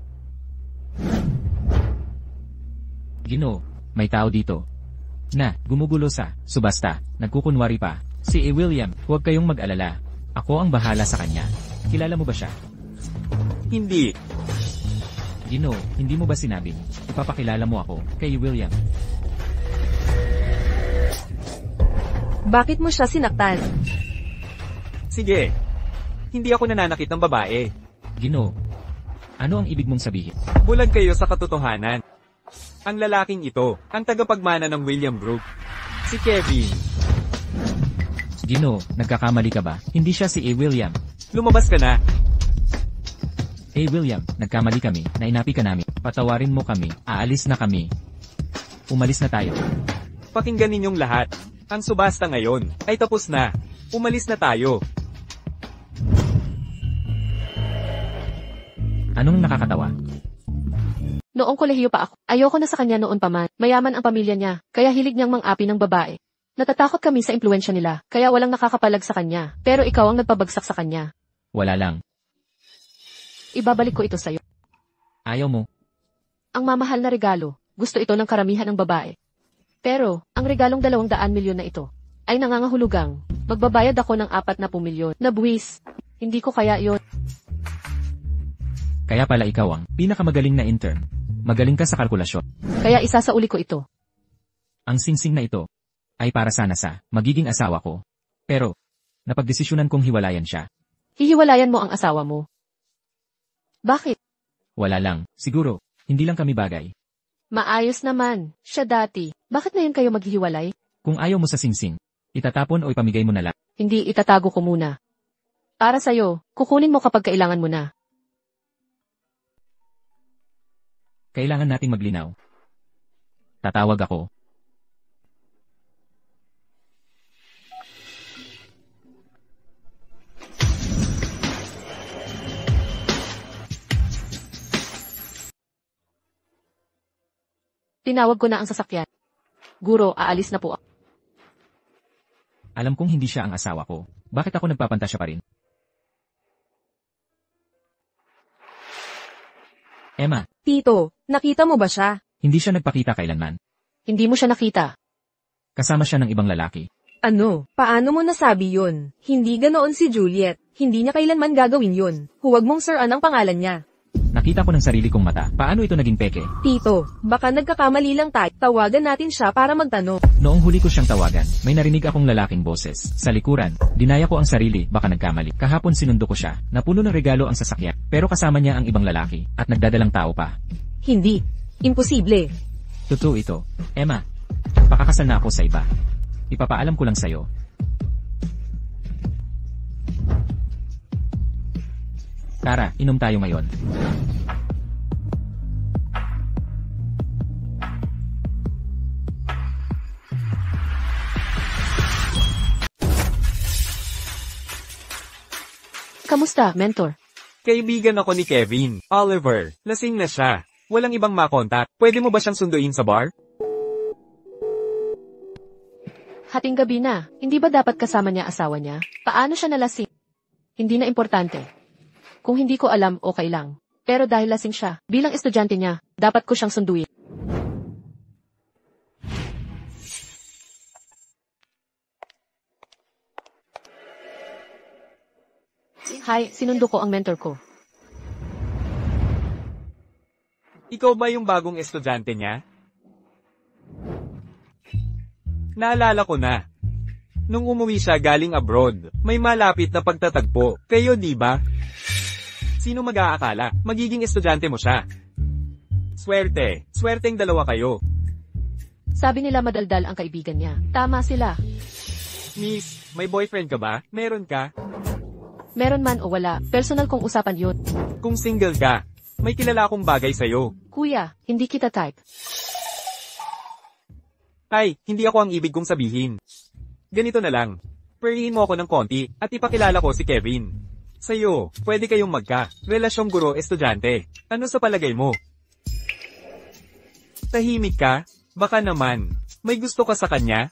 Ginoo, may tao dito. Na, gumugulo sa subasta, nagkukunwari pa. Si E. William, huwag kayong mag-alala. Ako ang bahala sa kanya. Kilala mo ba siya? Hindi. Ginoo, hindi mo ba sinabing ipapakilala mo ako kay E. William? Bakit mo siya sinaktan? Sige. Hindi ako nananakit ng babae. Ginoo, ano ang ibig mong sabihin? Bulag kayo sa katotohanan. Ang lalaking ito, ang tagapagmana ng William Group. Si Kevin. Ginoo, nagkakamali ka ba? Hindi siya si E. William. Lumabas ka na. E. William, nagkamali kami, nainapi ka namin. Patawarin mo kami, aalis na kami. Umalis na tayo. Pakinggan ninyong lahat. Ang subasta ngayon ay tapos na. Umalis na tayo. Anong nakakatawa? Noong kolehiyo pa ako, ayoko na sa kanya noon pa man. Mayaman ang pamilya niya, kaya hilig niyang mang-api ng babae. Natatakot kami sa impluensya nila, kaya walang nakakapalag sa kanya. Pero ikaw ang nagpabagsak sa kanya. Wala lang. Ibabalik ko ito sa'yo. Ayaw mo. Ang mamahal na regalo, gusto ito ng karamihan ng babae. Pero, ang regalong 200 milyon na ito, ay nangangahulugang, magbabayad ako ng 40 milyon na buwis. Hindi ko kaya yon. Kaya pala ikaw ang pinakamagaling na intern. Magaling ka sa kalkulasyon. Kaya isasauli ko ito. Ang singsing na ito ay para sana sa magiging asawa ko. Pero, napagdesisyonan kong hiwalayan siya. Hihiwalayan mo ang asawa mo. Bakit? Wala lang, siguro, hindi lang kami bagay. Maayos naman, siya dati. Bakit ngayon kayo maghihiwalay? Kung ayaw mo sa singsing, itatapon o ipamigay mo na lang. Hindi, itatago ko muna. Para sa'yo, kukunin mo kapag kailangan mo na. Kailangan nating maglinaw. Tatawag ako. Tinawag ko na ang sasakyan. Guro, aalis na po ako. Alam kong hindi siya ang asawa ko. Bakit ako nagpapantasya pa rin? Emma, Tito, nakita mo ba siya? hindi siya nagpakita kailanman. Hindi mo siya nakita. Kasama siya ng ibang lalaki. Ano? Paano mo nasabi yun? Hindi ganoon si Juliet. Hindi niya kailanman gagawin yun. Huwag mong siraan ang pangalan niya. Nakita ko ng sarili kong mata. Paano ito naging peke? Tito, baka nagkakamali lang tayo. Tawagan natin siya para magtanong. Noong huli ko siyang tawagan, may narinig akong lalaking boses. Sa likuran, dinaya ko ang sarili, baka nagkamali. Kahapon sinundo ko siya, napuno ng regalo ang sasakyan. Pero kasama niya ang ibang lalaki, at nagdadalang tao pa. Hindi. Imposible. Totoo ito. Emma, pakakasal na ako sa iba. Ipapaalam ko lang sa'yo. Tara, inom tayo ngayon. Kamusta, mentor? Kaibigan ako ni Kevin. Oliver, lasing na siya. Walang ibang makontak. Pwede mo ba siyang sunduin sa bar? Hating gabi na. Hindi ba dapat kasama niya asawa niya? Paano siya nalasing? Hindi na importante. Kung hindi ko alam, okay lang. Pero dahil lasing siya, bilang estudyante niya, dapat ko siyang sunduin. Hi, sinundo ko ang mentor ko. Ikaw ba yung bagong estudyante niya? Naalala ko na. Nung umuwi siya galing abroad, may malapit na pagtatagpo. Kayo di ba? Sino mag-aakala? Magiging estudyante mo siya. Swerte. Swerteng dalawa kayo. Sabi nila madaldal ang kaibigan niya. Tama sila. Miss, may boyfriend ka ba? Meron ka? Meron man o wala, personal kong usapan yun. Kung single ka, may kilala akong bagay sa'yo. Kuya, hindi kita type. Ay, hindi ako ang ibig kong sabihin. Ganito na lang. Purihin mo ako ng konti, at ipakilala ko si Kevin. Sa'yo, pwede kayong relasyong guro-estudyante. Ano sa palagay mo? Tahimik ka? Baka naman. May gusto ka sa kanya?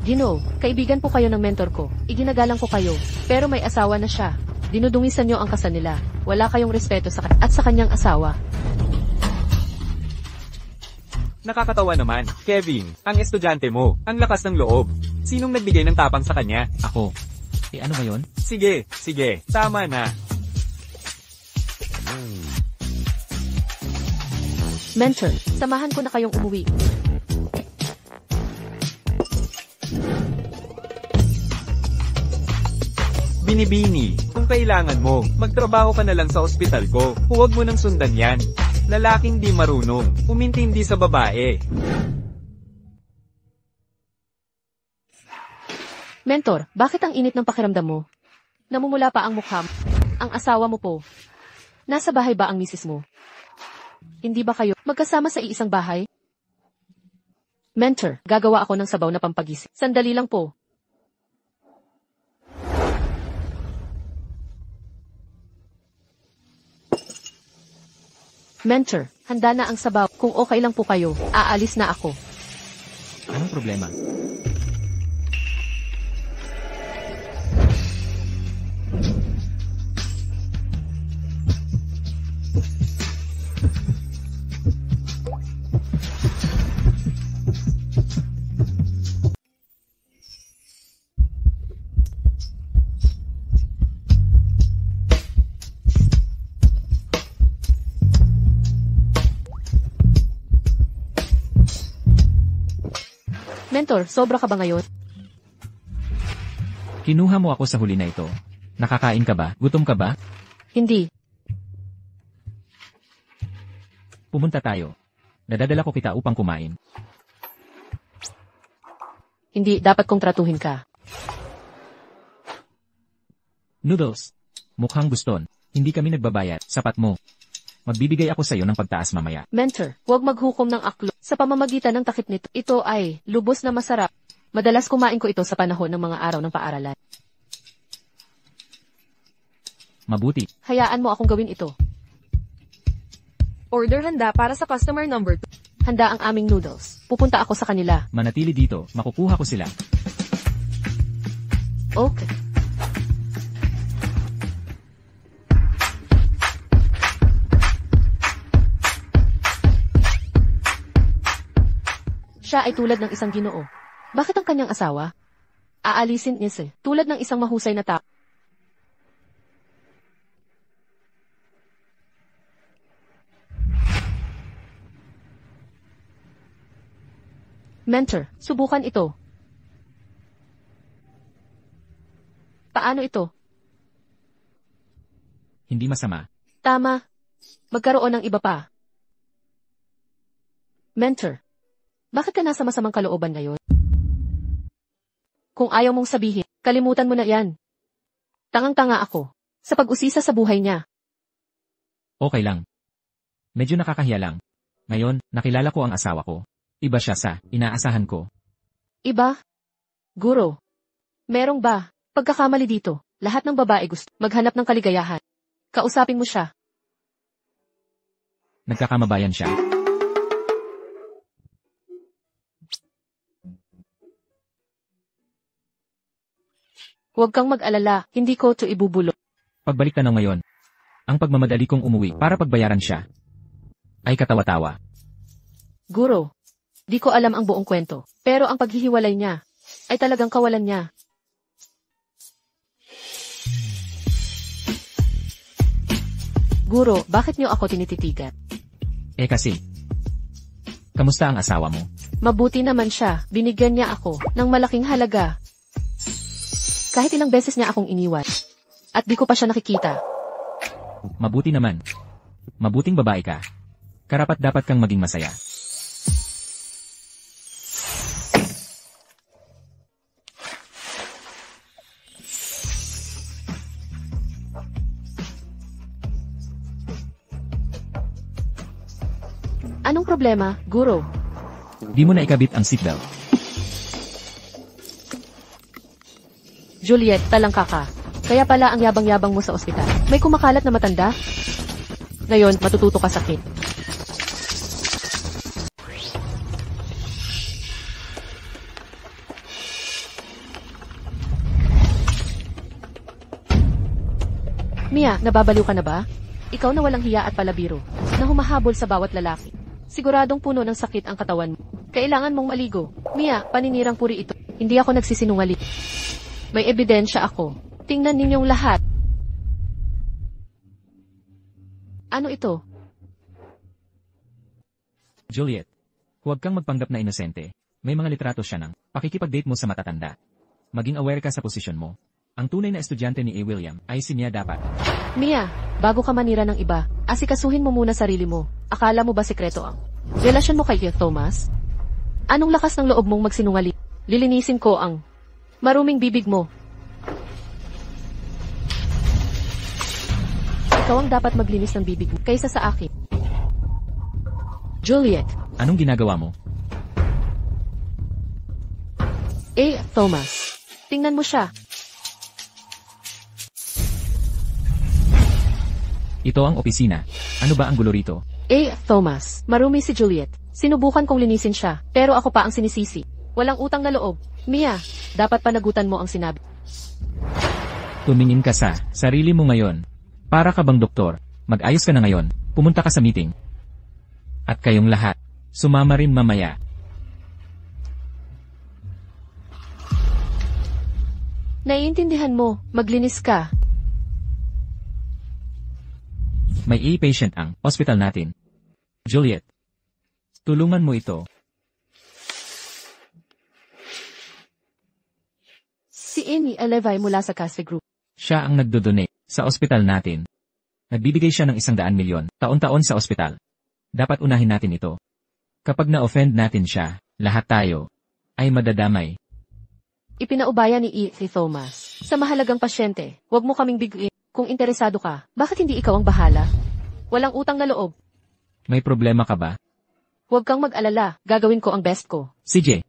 Gino, kaibigan po kayo ng mentor ko. Iginagalang ko kayo. Pero may asawa na siya. Dinudungisan niyo ang kasal nila. Wala kayong respeto sa at sa kanyang asawa. Nakakatawa naman. Kevin, ang estudyante mo, ang lakas ng loob. Sinong nagbigay ng tapang sa kanya? Ako. Ano ba yon? Sige, tama na. Mentor, samahan ko na kayong umuwi. Binibini, kung kailangan mo, magtrabaho ka na lang sa ospital ko. Huwag mo nang sundan yan. Lalaking di marunong, umintindi sa babae. Mentor, bakit ang init ng pakiramdam mo? Namumula pa ang mukha mo. Ang asawa mo po. Nasa bahay ba ang misis mo? Hindi ba kayo magkasama sa iisang bahay? Mentor, gagawa ako ng sabaw na pampagising. Sandali lang po. Mentor, handa na ang sabaw. Kung okay lang po kayo, aalis na ako. Anong problema? Mentor, sobra ka ba ngayon? Kinuha mo ako sa huli na ito. Nakakain ka ba? Gutom ka ba? Hindi. Pumunta tayo. Nadadala ko kita upang kumain. Hindi, dapat kong tratuhin ka. Noodles. Mukhang guston. Hindi kami nagbabayad. Sapat mo. Magbibigay ako sa'yo ng pagtaas mamaya. Mentor, huwag maghukom ng aklo sa pamamagitan ng takip nito. Ito ay lubos na masarap. Madalas kumain ko ito sa panahon ng mga araw ng paaralan. Mabuti. Hayaan mo akong gawin ito. Order handa para sa customer number 2. Handa ang aming noodles. Pupunta ako sa kanila. Manatili dito, makukuha ko sila. Okay. Siya ay tulad ng isang ginoo. Bakit ang kanyang asawa? Aalisin niya tulad ng isang mahusay na tao. Mentor, subukan ito. Paano ito? Hindi masama. Tama. Magkaroon ng iba pa. Mentor, bakit ka nasa masamang kalooban ngayon? Kung ayaw mong sabihin, kalimutan mo na yan. Tangang-tanga ako sa pag-usisa sa buhay niya. Okay lang. Medyo nakakahiya lang. Ngayon, nakilala ko ang asawa ko. Iba siya sa inaasahan ko. Iba? Guro, merong ba pagkakamali dito? Lahat ng babae gusto maghanap ng kaligayahan. Kausapin mo siya. Nagkakamabayan siya. Huwag kang mag-alala, hindi ko ito ibubulok. Pagbalik tanong ngayon, ang pagmamadali kong umuwi para pagbayaran siya ay katawa-tawa. Guro, di ko alam ang buong kwento, pero ang paghihiwalay niya ay talagang kawalan niya. Guro, bakit niyo ako tinititigan? Kasi, kamusta ang asawa mo? Mabuti naman siya, binigyan niya ako ng malaking halaga. Kahit ilang beses niya akong iniwan. At di ko pa siya nakikita. Mabuti naman. Mabuting babae ka. Karapat dapat kang maging masaya. Anong problema, Guro? Di mo na ikabit ang seatbelt. Juliet, talangka ka. Kaya pala ang yabang-yabang mo sa ospital. May kumakalat na matanda? Ngayon, matututo ka sakit. Mia, nababaliw ka na ba? Ikaw na walang hiya at palabiro, na humahabol sa bawat lalaki. Siguradong puno ng sakit ang katawan mo. Kailangan mong maligo. Mia, paninirang puri ito. Hindi ako nagsisinungaling. May ebidensya ako. Tingnan ninyong lahat. Ano ito? Juliet, huwag kang magpanggap na inosente. May mga litrato siya ng pakikipag-date mo sa matatanda. Maging aware ka sa posisyon mo. Ang tunay na estudyante ni A. William ay si Mia dapat. Mia, bago ka manira ng iba, asikasuhin mo muna sarili mo. Akala mo ba sekreto ang relasyon mo kay Thomas? Anong lakas ng loob mong magsinungaling? Lilinisin ko ang maruming bibig mo. Ikaw ang dapat maglinis ng bibig mo kaysa sa akin. Juliet. Anong ginagawa mo? Thomas. Tingnan mo siya. Ito ang opisina. Ano ba ang gulo rito? Thomas. Marumi si Juliet. Sinubukan kong linisin siya, pero ako pa ang sinisisi. Walang utang na loob. Mia, dapat panagutan mo ang sinabi. Tumingin ka sa sarili mo ngayon. Para ka bang doktor, mag-ayos ka na ngayon, pumunta ka sa meeting. At kayong lahat, sumama rin mamaya. Naiintindihan mo, maglinis ka. May A-patient ang hospital natin. Juliet, tulungan mo ito. Si Amy Alevay mula sa Casfe Group. Siya ang nagdodonate sa ospital natin. Nagbibigay siya ng 100 milyon taon-taon sa ospital. Dapat unahin natin ito. Kapag na-offend natin siya, lahat tayo ay madadamay. Ipinaubaya ni Thomas. Sa mahalagang pasyente, huwag mo kaming biguin. Kung interesado ka, bakit hindi ikaw ang bahala? Walang utang na loob. May problema ka ba? Huwag kang mag-alala, gagawin ko ang best ko. CJ,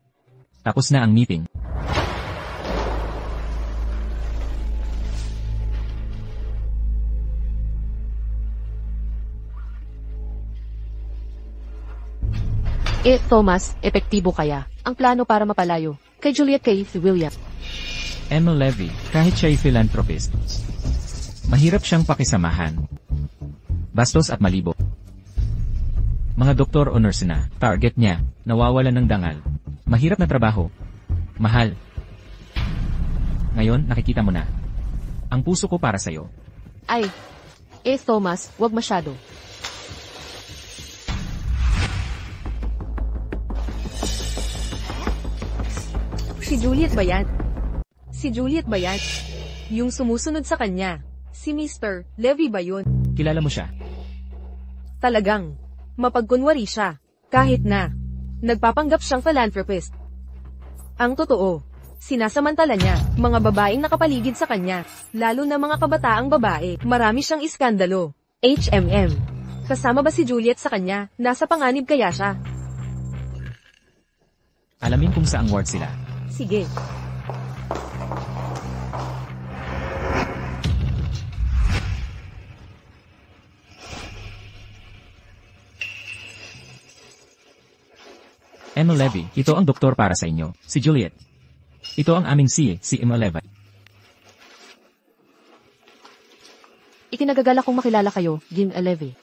tapos na ang meeting. Thomas, epektibo kaya ang plano para mapalayo kay Juliet kay si William. Emma Levy, kahit siya'y philanthropist, mahirap siyang pakisamahan. Bastos at malibo. Mga doktor o nurse na, target niya, nawawalan ng dangal. Mahirap na trabaho. Mahal. Ngayon, nakikita mo na. Ang puso ko para sa'yo. Ay, Thomas, wag masyado. Si Juliet ba yan? Si Juliet ba yan? Yung sumusunod sa kanya. Si Mr. Levy ba yun? Kilala mo siya. Talagang. Mapagkunwari siya. Kahit na. Nagpapanggap siyang philanthropist. Ang totoo. Sinasamantala niya, mga babaeng nakapaligid sa kanya. Lalo na mga kabataang babae. Marami siyang iskandalo. HMM. Kasama ba si Juliet sa kanya? Nasa panganib kaya siya? Alamin kung saang ward sila. Sige. Emma Levy, ito ang doktor para sa inyo, si Juliet. Ito ang aming si Emma Levy. Ikinagagala kong makilala kayo, Jim Levy.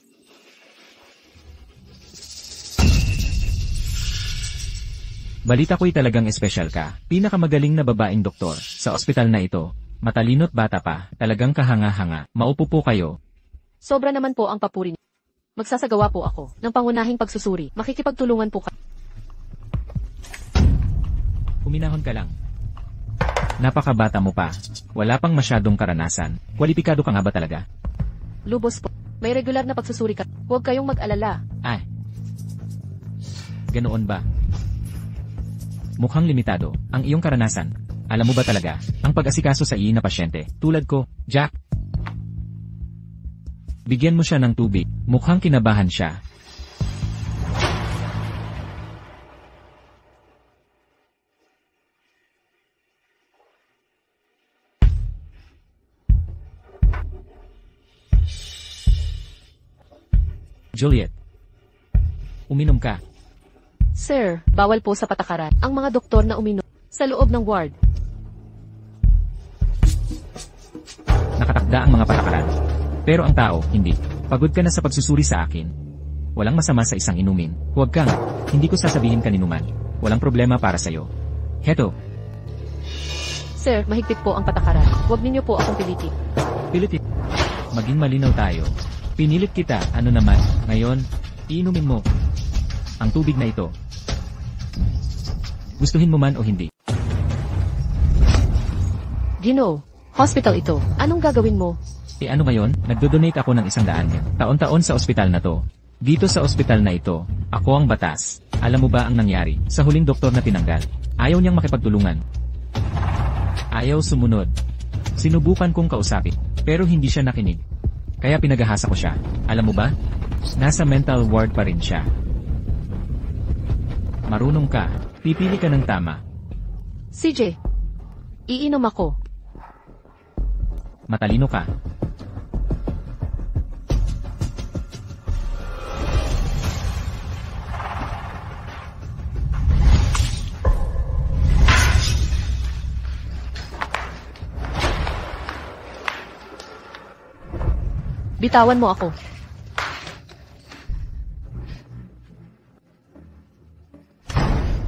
Balita ko'y talagang espesyal ka. Pinakamagaling na babaeng doktor sa ospital na ito. Matalino't bata pa, talagang kahanga-hanga. Maupo po kayo. Sobra naman po ang papuri niyo. Magsasagawa po ako ng pangunahing pagsusuri. Makikipagtulungan po kayo. Huminahon ka lang. Napakabata mo pa. Wala pang masyadong karanasan. Kwalipikado ka nga ba talaga? Lubos po. May regular na pagsusuri ka. Huwag kayong mag-alala. Ay. Ganoon ba? Mukhang limitado ang iyong karanasan. Alam mo ba talaga, ang pag-asikaso sa iyon na pasyente, tulad ko, Jack? Bigyan mo siya ng tubig. Mukhang kinabahan siya. Juliet. Uminom ka. Sir, bawal po sa patakaran ang mga doktor na uminom sa loob ng ward. Nakatakda ang mga patakaran. Pero ang tao, hindi. Pagod ka na sa pagsusuri sa akin. Walang masama sa isang inumin. Huwag kang, hindi ko sasabihin kaninuman. Walang problema para sa'yo. Heto. Sir, mahigpit po ang patakaran. Huwag ninyo po akong pilitin. Pilitin. Maging malinaw tayo. Pinilit kita, ano naman, ngayon, iinumin mo ang tubig na ito. Gustuhin mo man o hindi. Gino, hospital ito. Anong gagawin mo? Ano ngayon, nagdodonate ako ng 100 taon-taon sa ospital na to. Dito sa ospital na ito, ako ang batas. Alam mo ba ang nangyari sa huling doktor na tinanggal? Ayaw niyang makipagtulungan. Ayaw sumunod. Sinubukan kong kausapin, pero hindi siya nakinig. Kaya pinagahasa ko siya. Alam mo ba? Nasa mental ward pa rin siya. Marunong ka. Pipili ka ng tama. CJ, iinom ako. Matalino ka. Bitawan mo ako.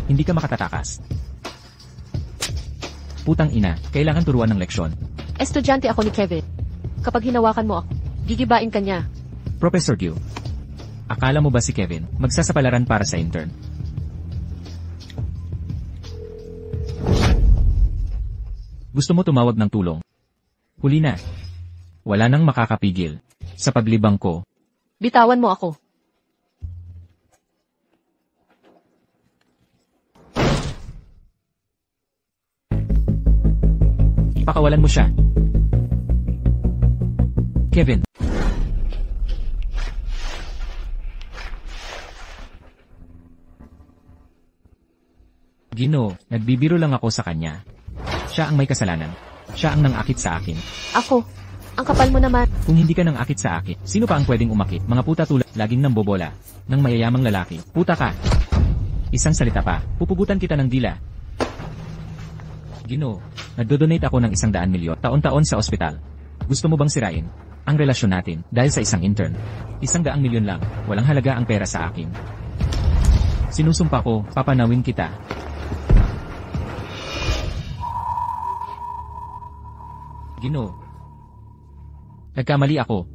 Hindi ka makatatakas. Putang ina, kailangan turuan ng leksyon. Estudyante ako ni Kevin. Kapag hinawakan mo ako, gigibain ka niya. Professor Q. Akala mo ba si Kevin, magsasapalaran para sa intern? Gusto mo tumawag ng tulong? Huli na. Wala nang makakapigil. Sa paglibang ko. Bitawan mo ako. Pakawalan mo siya. Kevin. Gino, nagbibiro lang ako sa kanya. Siya ang may kasalanan. Siya ang nangakit sa akin. Ako. Ang kapal mo naman. Kung hindi ka nangakit sa akin, sino pa ang pwedeng umakit? Mga puta tulad, laging nambobola, ng mayayamang lalaki. Puta ka. Isang salita pa, pupugutan kita ng dila. Ginoo, nagdodonate ako ng 100 milyon taon-taon sa ospital. Gusto mo bang sirain ang relasyon natin dahil sa isang intern? 100 milyon lang, walang halaga ang pera sa akin. Sinusumpa ko, papanawin kita. Ginoo. Nagkamali ako.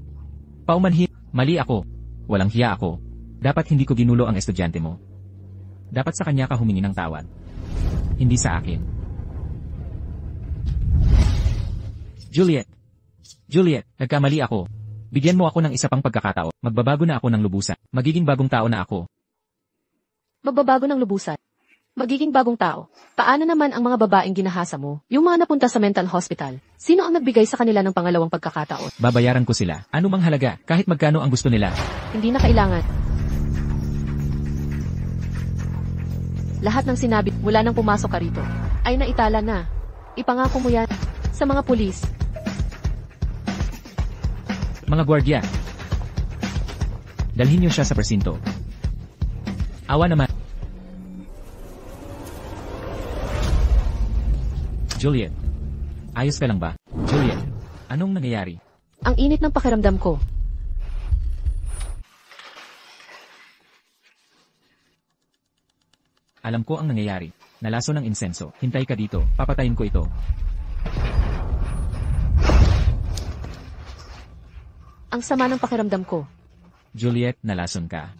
Paumanhin, mali ako. Walang hiya ako. Dapat hindi ko ginulo ang estudyante mo. Dapat sa kanya ka humingi ng tawad. Hindi sa akin. Juliet. Juliet, nagkamali ako. Bigyan mo ako ng isa pang pagkakataon. Magbabago na ako ng lubusan. Magiging bagong tao na ako. Magbabago ng lubusan. Magiging bagong tao. Paano naman ang mga babaeng ginahasa mo? Yung mga napunta sa mental hospital. Sino ang nagbigay sa kanila ng pangalawang pagkakataon? Babayaran ko sila. Ano mang halaga, kahit magkano ang gusto nila. Hindi na kailangan. Lahat ng sinabi mula nang pumasok ka rito ay naitala na. Ipangako mo yan sa mga pulis. Mga gwardiya. Dalhin niyo siya sa presinto. Awa naman. Juliet. Ayos ka lang ba? Juliet. Anong nangyayari? Ang init ng pakiramdam ko. Alam ko ang nangyayari. Nalaso ng insenso. Hintay ka dito. Papatayin ko ito. Ang sama ng pakiramdam ko. Juliet, nalason ka.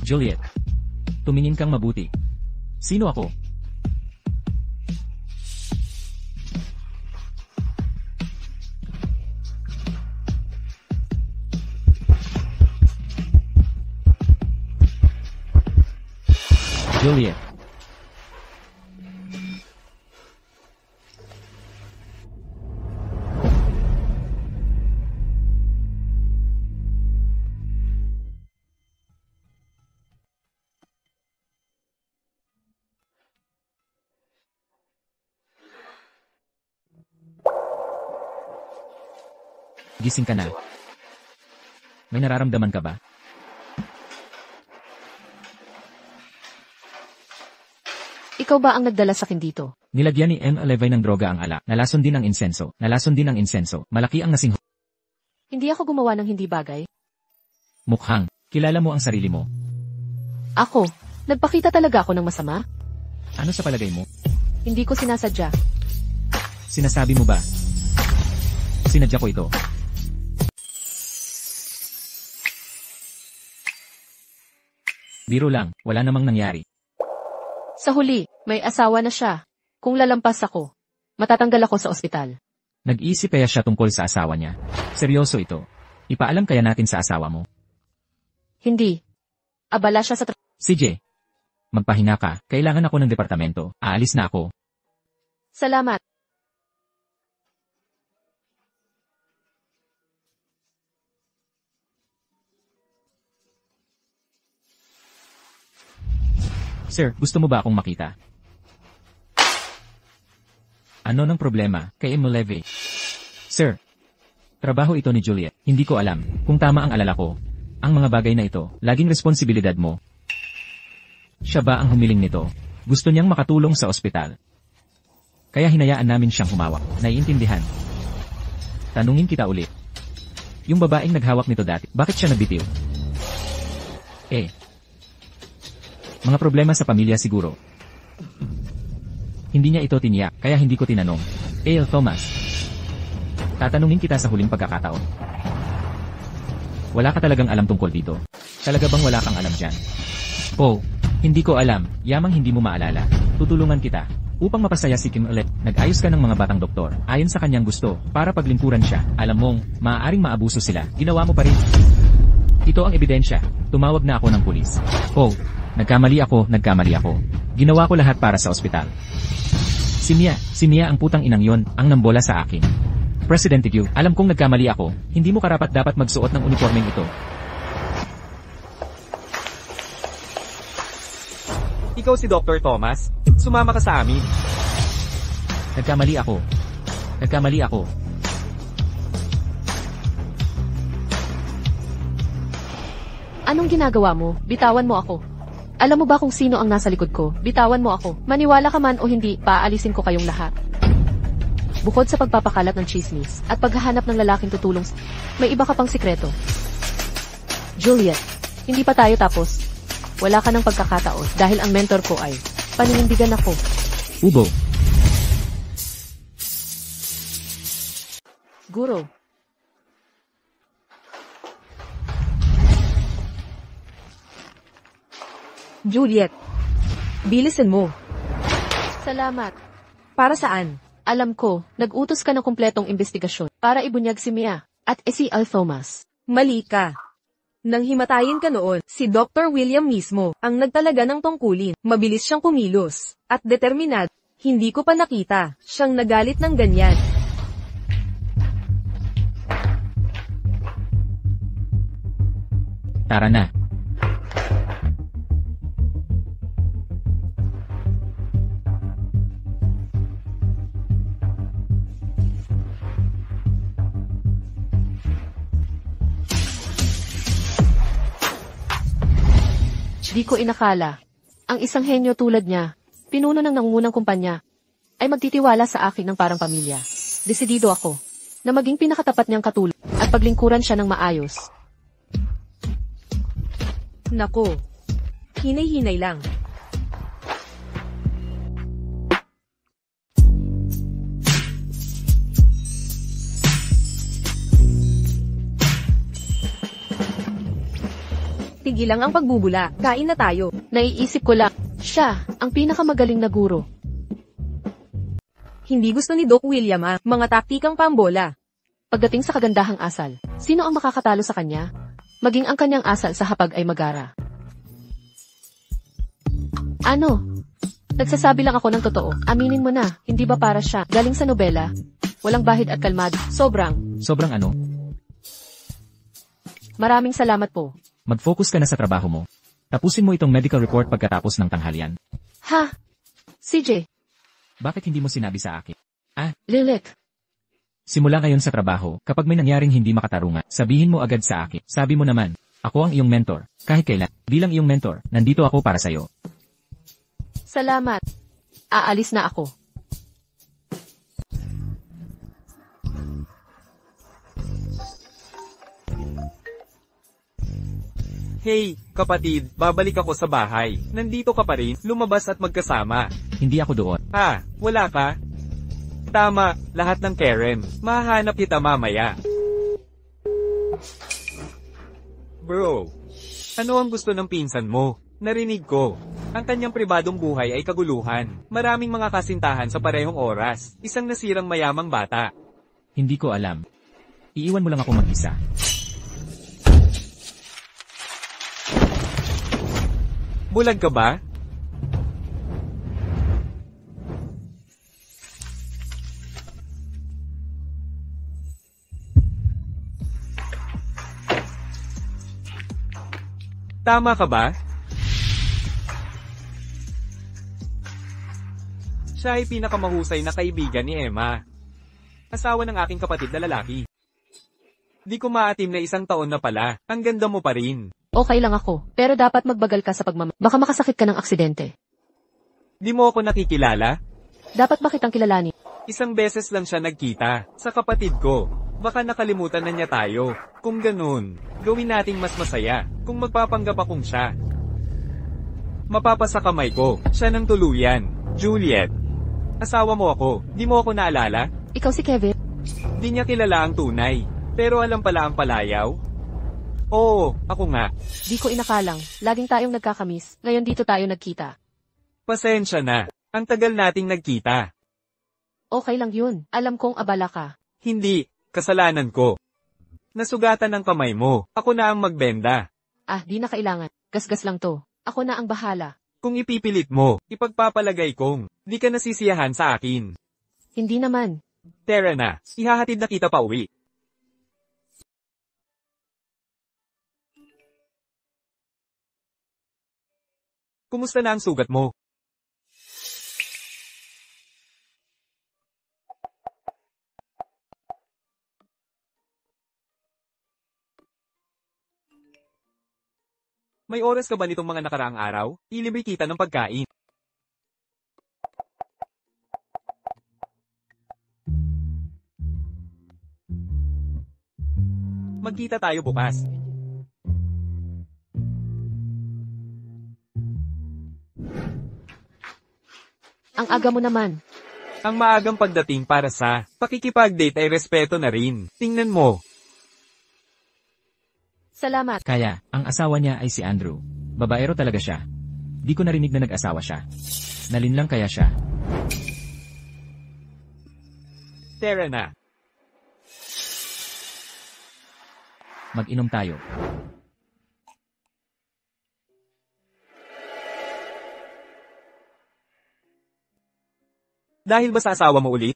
Juliet. Tumingin kang mabuti. Sino ako? Juliet. Gising ka na. May nararamdaman ka ba? Ikaw ba ang nagdala sa akin dito? Nilagyan ni M11 ng droga ang alak. Nalason din ang insenso. Nalason din ang insenso. Malaki ang nasing... Hindi ako gumawa ng hindi bagay. Mukhang. Kilala mo ang sarili mo. Ako? Nagpakita talaga ako ng masama? Ano sa palagay mo? Hindi ko sinasadya. Sinasabi mo ba? Sinadya ko ito. Biro lang, wala namang nangyari. Sa huli, may asawa na siya. Kung lalampas ako, matatanggal ako sa ospital. Nag-iisip kaya siya tungkol sa asawa niya. Seryoso ito. Ipaalam kaya natin sa asawa mo. Hindi. Abala siya sa CJ. Magpahinga ka. Kailangan ako ng departamento. Aalis na ako. Salamat. Sir, gusto mo ba akong makita? Ano ng problema kay M11? Sir, trabaho ito ni Juliet. Hindi ko alam kung tama ang alala ko. Ang mga bagay na ito, laging responsibilidad mo. Siya ba ang humiling nito? Gusto niyang makatulong sa ospital. Kaya hinayaan namin siyang humawak. Naiintindihan. Tanungin kita ulit. Yung babaeng naghawak nito dati, bakit siya nabitiw? Mga problema sa pamilya siguro. Hindi niya ito tiniyak, kaya hindi ko tinanong. Thomas. Tatanungin kita sa huling pagkakataon. Wala ka talagang alam tungkol dito. Talaga bang wala kang alam dyan? Hindi ko alam, yamang hindi mo maalala. Tutulungan kita. Upang mapasaya si Kim ulit, nag-ayos ka ng mga batang doktor, ayon sa kanyang gusto, para paglingkuran siya. Alam mong, maaaring maabuso sila, ginawa mo pa rin. Ito ang ebidensya. Tumawag na ako ng pulis. Nagkamali ako. Ginawa ko lahat para sa ospital. Si Mia ang putang inang yon, ang nambola sa akin. Presidente Q, alam kong nagkamali ako, hindi mo karapat dapat magsuot ng uniformeng ito. Ikaw si Dr. Thomas? Sumama ka sa amin. Nagkamali ako. Nagkamali ako. Anong ginagawa mo? Bitawan mo ako. Alam mo ba kung sino ang nasa likod ko? Bitawan mo ako. Maniwala ka man o hindi, paaalisin ko kayong lahat. Bukod sa pagpapakalat ng chismis at paghahanap ng lalaking tutulong, may iba ka pang sikreto. Juliet, hindi pa tayo tapos. Wala ka ng pagkakataon dahil ang mentor ko ay paninindigan ako. Ubo. Guro. Juliet, bilisan mo. Salamat. Para saan? Alam ko, nag-utos ka ng kumpletong investigasyon para ibunyag si Mia at si Al Thomas. Mali ka. Nang himatayin ka noon, si Dr. William mismo ang nagtalaga ng tungkulin. Mabilis siyang kumilos at determinado. Hindi ko pa nakita siyang nagalit ng ganyan. Tara na. Di ko inakala. Ang isang henyo tulad niya, pinuno ng nangungunang kumpanya, ay magtitiwala sa akin ng parang pamilya. Desidido ako na maging pinakatapat niyang katulong at paglingkuran siya ng maayos. Nako, hinay-hinay lang. Tigilang ang pagbubula, kain na tayo. Naiisip ko lang, siya, ang pinakamagaling na guro. Hindi gusto ni Doc William mga taktikang pambola. Pagdating sa kagandahang asal, sino ang makakatalo sa kanya? Maging ang kanyang asal sa hapag ay magara. Ano? Nagsasabi lang ako ng totoo. Aminin mo na, hindi ba para siya? Galing sa nobela? Walang bahid at kalmado. Sobrang. Sobrang ano? Maraming salamat po. Mag-focus ka na sa trabaho mo. Tapusin mo itong medical report pagkatapos ng tanghalian. Ha? CJ, Bakit hindi mo sinabi sa akin? Lilith, Simula ngayon sa trabaho, kapag may nangyaring hindi makatarungan, sabihin mo agad sa akin. Sabi mo naman, ako ang iyong mentor. Kahit kailan, bilang iyong mentor, nandito ako para sa'yo. salamat. Aalis na ako. Hey, kapatid, babalik ako sa bahay. Nandito ka pa rin, lumabas at magkasama. Hindi ako doon. Ha, wala ka? Tama, lahat ng Karen. Mahahanap kita mamaya. Bro, ano ang gusto ng pinsan mo? Narinig ko. Ang kanyang pribadong buhay ay kaguluhan. Maraming mga kasintahan sa parehong oras. Isang nasirang mayamang bata. Hindi ko alam. Iiwan mo lang ako mag-isa. Bulag ka ba? Tama ka ba? Siya ay pinakamahusay na kaibigan ni Emma. Asawa ng aking kapatid na lalaki. Di ko maatim na 1 taon na pala. Ang ganda mo pa rin. Okay lang ako, pero dapat magbagal ka sa baka makasakit ka ng aksidente. Di mo ako nakikilala? Dapat ba kitang kilalanin? 1 beses lang siya nagkita. Sa kapatid ko. Baka nakalimutan na niya tayo. Kung ganun, gawin nating mas masaya. Kung magpapanggap akong siya. Mapapasa kamay ko. Siya ng tuluyan. Juliet. Asawa mo ako. Di mo ako naalala? Ikaw si Kevin? Di niya kilala ang tunay. Pero alam pala ang palayaw? Oo, ako nga. Di ko inakalang. Laging tayong nagkakamiss. Ngayon dito tayo nagkita. Pasensya na. Ang tagal nating nagkita. Okay lang yun. Alam kong abala ka. Hindi. Kasalanan ko. Nasugatan ang kamay mo. Ako na ang magbenda. Di na kailangan. Gasgas lang to. Ako na ang bahala. Kung ipipilit mo, ipagpapalagay kong, di ka nasisiyahan sa akin. Hindi naman. Tara na. Ihahatid na kita pa uwi. Kumusta na ang sugat mo? May oras ka ba nitong mga nakaraang araw? Ilibre kita ng pagkain. Magkita tayo bukas. Ang aga mo naman. Ang maagang pagdating para sa pakikipag-date ay respeto na rin. Tingnan mo. Salamat. Kaya, ang asawa niya ay si Andrew. Babaero talaga siya. Di ko narinig na nag-asawa siya. Nalinlang kaya siya. Tara na. Mag-inom tayo. Dahil ba sa asawa mo ulit?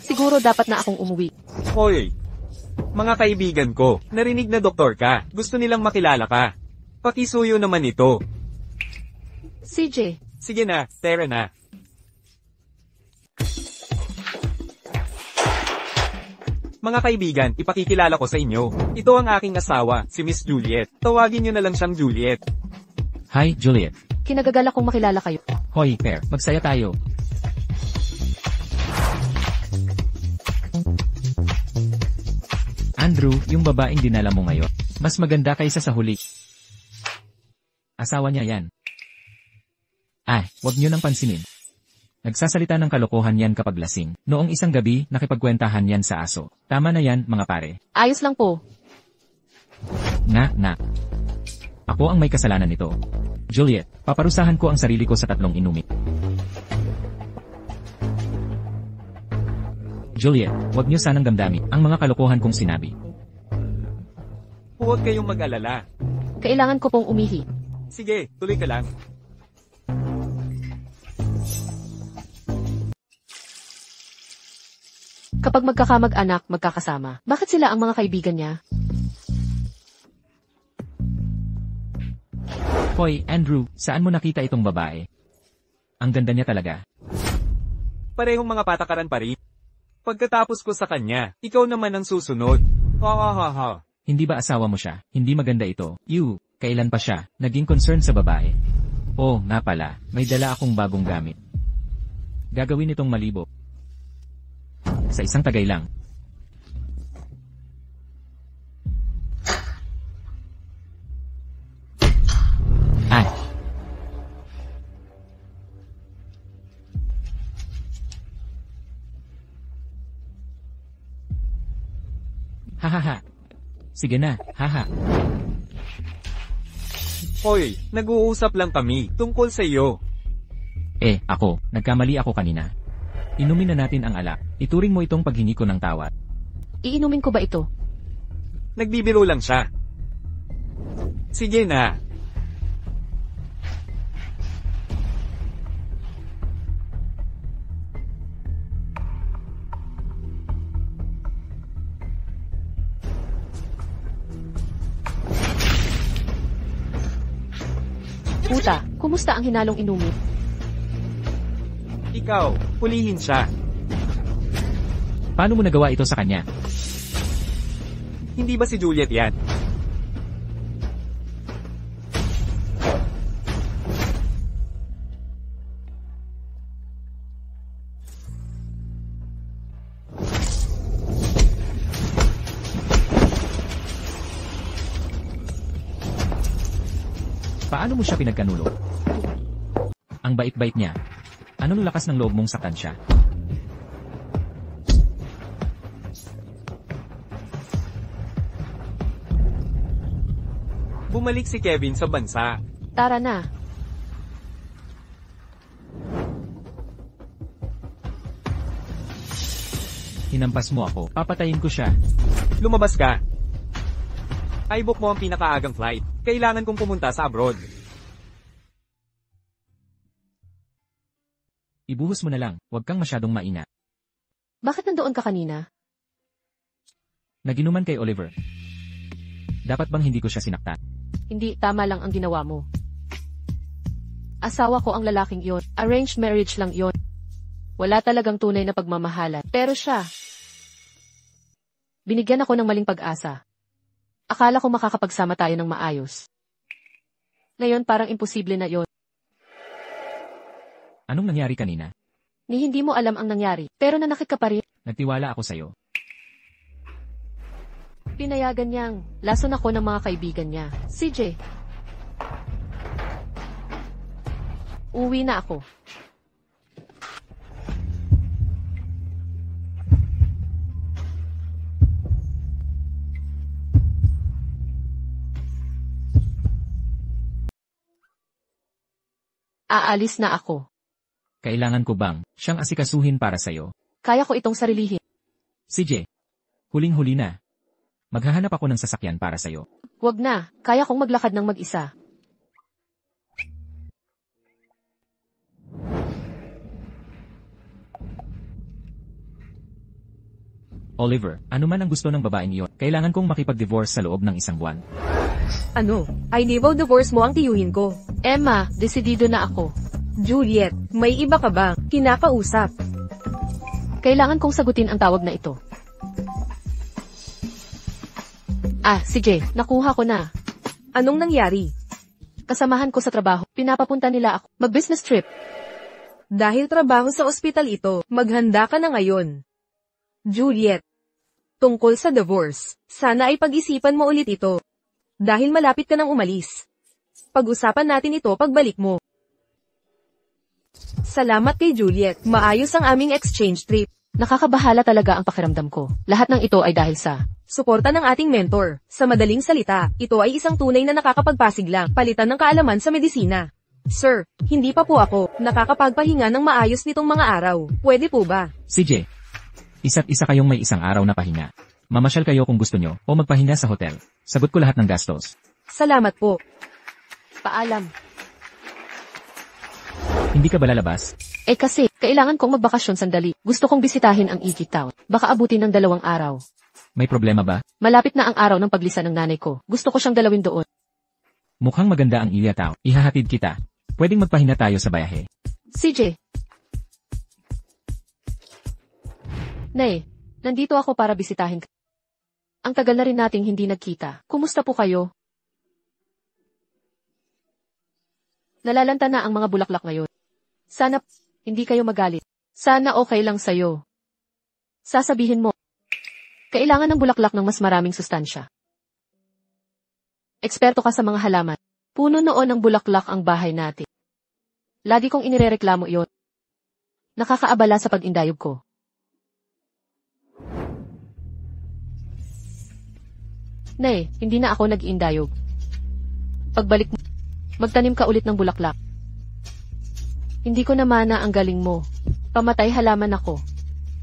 Siguro dapat na akong umuwi. Hoy! Mga kaibigan ko, narinig na doktor ka. Gusto nilang makilala ka. Pakisuyo naman ito. CJ, Sige na, tara na. Mga kaibigan, ipakikilala ko sa inyo. Ito ang aking asawa, si Miss Juliet. Tawagin niyo na lang siyang Juliet. Hi, Juliet. kinagagalak kong makilala kayo. Hoy, pair, magsaya tayo. Andrew, yung babaeng dinala mo ngayon, mas maganda kaysa sa huli. Asawa niya yan. Wag niyo nang pansinin. Nagsasalita ng kalokohan yan kapag lasing. Noong isang gabi, nakipagkwentahan yan sa aso. Tama na yan, mga pare. Ayos lang po. Na. Ako ang may kasalanan nito. Juliet, paparusahan ko ang sarili ko sa 3 inumin. Juliet, wag niyo sanang damdamin ang mga kalokohan kong sinabi. Huwag kayong mag-alala. Kailangan ko pong umihi. Sige, tuloy ka lang. Kapag magkakamag-anak, magkakasama. Bakit sila ang mga kaibigan niya? Hoy, Andrew, saan mo nakita itong babae? Ang ganda niya talaga. Parehong mga patakaran pa rin. Pagkatapos ko sa kanya, ikaw naman ang susunod. Ha. Hindi ba asawa mo siya? Hindi maganda ito. Kailan pa siya naging concern sa babae? Oh, nga pala, may dala akong bagong gamit. Gagawin itong malibo. Sa isang tagay lang. Hahaha. Sige na, haha. Hoy, nag-uusap lang kami tungkol sa iyo. Ako, nagkamali ako kanina. Inumin na natin ang alak. Ituring mo itong paghingi ko ng tawad. Iinumin ko ba ito? Nagbibiro lang siya. Sige na. Puta, kumusta ang hinalong inumin? Ikaw, pulihin siya. Paano mo nagawa ito sa kanya? Hindi ba si Juliet yan? Paano mo siya pinagkanulo? Ang bait-bait niya. Anong lakas ng loob mong saktan siya? Bumalik si Kevin sa bansa. Tara na. Hinampas mo ako. Papatayin ko siya. Lumabas ka. I-book mo ang pinakaagang flight. Kailangan kong pumunta sa abroad. Ibuhos mo na lang. Huwag kang masyadong maingat. Bakit nandoon ka kanina? Naginuman kay Oliver. Dapat bang hindi ko siya sinaktan? Hindi, tama lang ang ginawa mo. Asawa ko ang lalaking iyon. Arranged marriage lang iyon. Wala talagang tunay na pagmamahalan. Pero siya, binigyan ako ng maling pag-asa. Akala ko makakapagsama tayo ng maayos. Ngayon parang imposible na yon. Anong nangyari kanina? Ni hindi mo alam ang nangyari, pero nanakit ka pa rin. Nagtiwala ako sa'yo. Pinayagan niyang lason ako ng mga kaibigan niya. CJ. Uwi na ako. Aalis na ako. Kailangan ko bang siyang asikasuhin para sa'yo? Kaya ko itong sarilihin. CJ, huling-huli na. Maghahanap ako ng sasakyan para sa'yo. Wag na, kaya kong maglakad ng mag-isa. Oliver, ano man ang gusto ng babaeng iyon, kailangan kong makipag-divorce sa loob ng 1 buwan. Ano? I never divorce mo ang tiyuhin ko. Emma, desidido na ako. Juliet, may iba ka bang kinakausap? Kailangan kong sagutin ang tawag na ito. CJ, nakuha ko na. Anong nangyari? Kasamahan ko sa trabaho, pinapapunta nila ako. Mag-business trip. Dahil trabaho sa ospital ito, maghanda ka na ngayon. Juliet, tungkol sa divorce, sana ay pag-isipan mo ulit ito. Dahil malapit ka nang umalis. Pag-usapan natin ito pagbalik mo. Salamat kay Juliet, maayos ang aming exchange trip. Nakakabahala talaga ang pakiramdam ko. Lahat ng ito ay dahil sa Suporta ng ating mentor. Sa madaling salita, ito ay isang tunay na nakakapagpasiglang palitan ng kaalaman sa medisina. Sir, hindi pa po ako nakakapagpahinga ng maayos nitong mga araw. Pwede po ba? CJ, isa't isa kayong may 1 araw na pahinga. Mamasyal kayo kung gusto nyo o magpahinga sa hotel. Sagot ko lahat ng gastos. Salamat po. paalam. Hindi ka ba lalabas? Kasi, kailangan kong magbakasyon sandali. Gusto kong bisitahin ang Egypt Town. Baka abutin ng 2 araw. May problema ba? Malapit na ang araw ng paglisa ng nanay ko. Gusto ko siyang dalawin doon. Mukhang maganda ang Ilia Town. Ihahatid kita. Pwedeng magpahinga tayo sa bayahe. CJ. Nay, nandito ako para bisitahin ka. Ang tagal na rin nating hindi nagkita. Kumusta po kayo? Nalalanta na ang mga bulaklak ngayon. Sana hindi kayo magalit. Sana okay lang sa'yo. Sasabihin mo, kailangan ng bulaklak ng mas maraming sustansya. Eksperto ka sa mga halaman. Puno noon ng bulaklak ang bahay natin. Lagi kong inirereklamo iyon. Nakakaabala sa pag-indayog ko. Nay, hindi na ako nag-iindayog. Pagbalik mo, magtanim ka ulit ng bulaklak. Hindi ko namana ang galing mo. Pamatay halaman ako.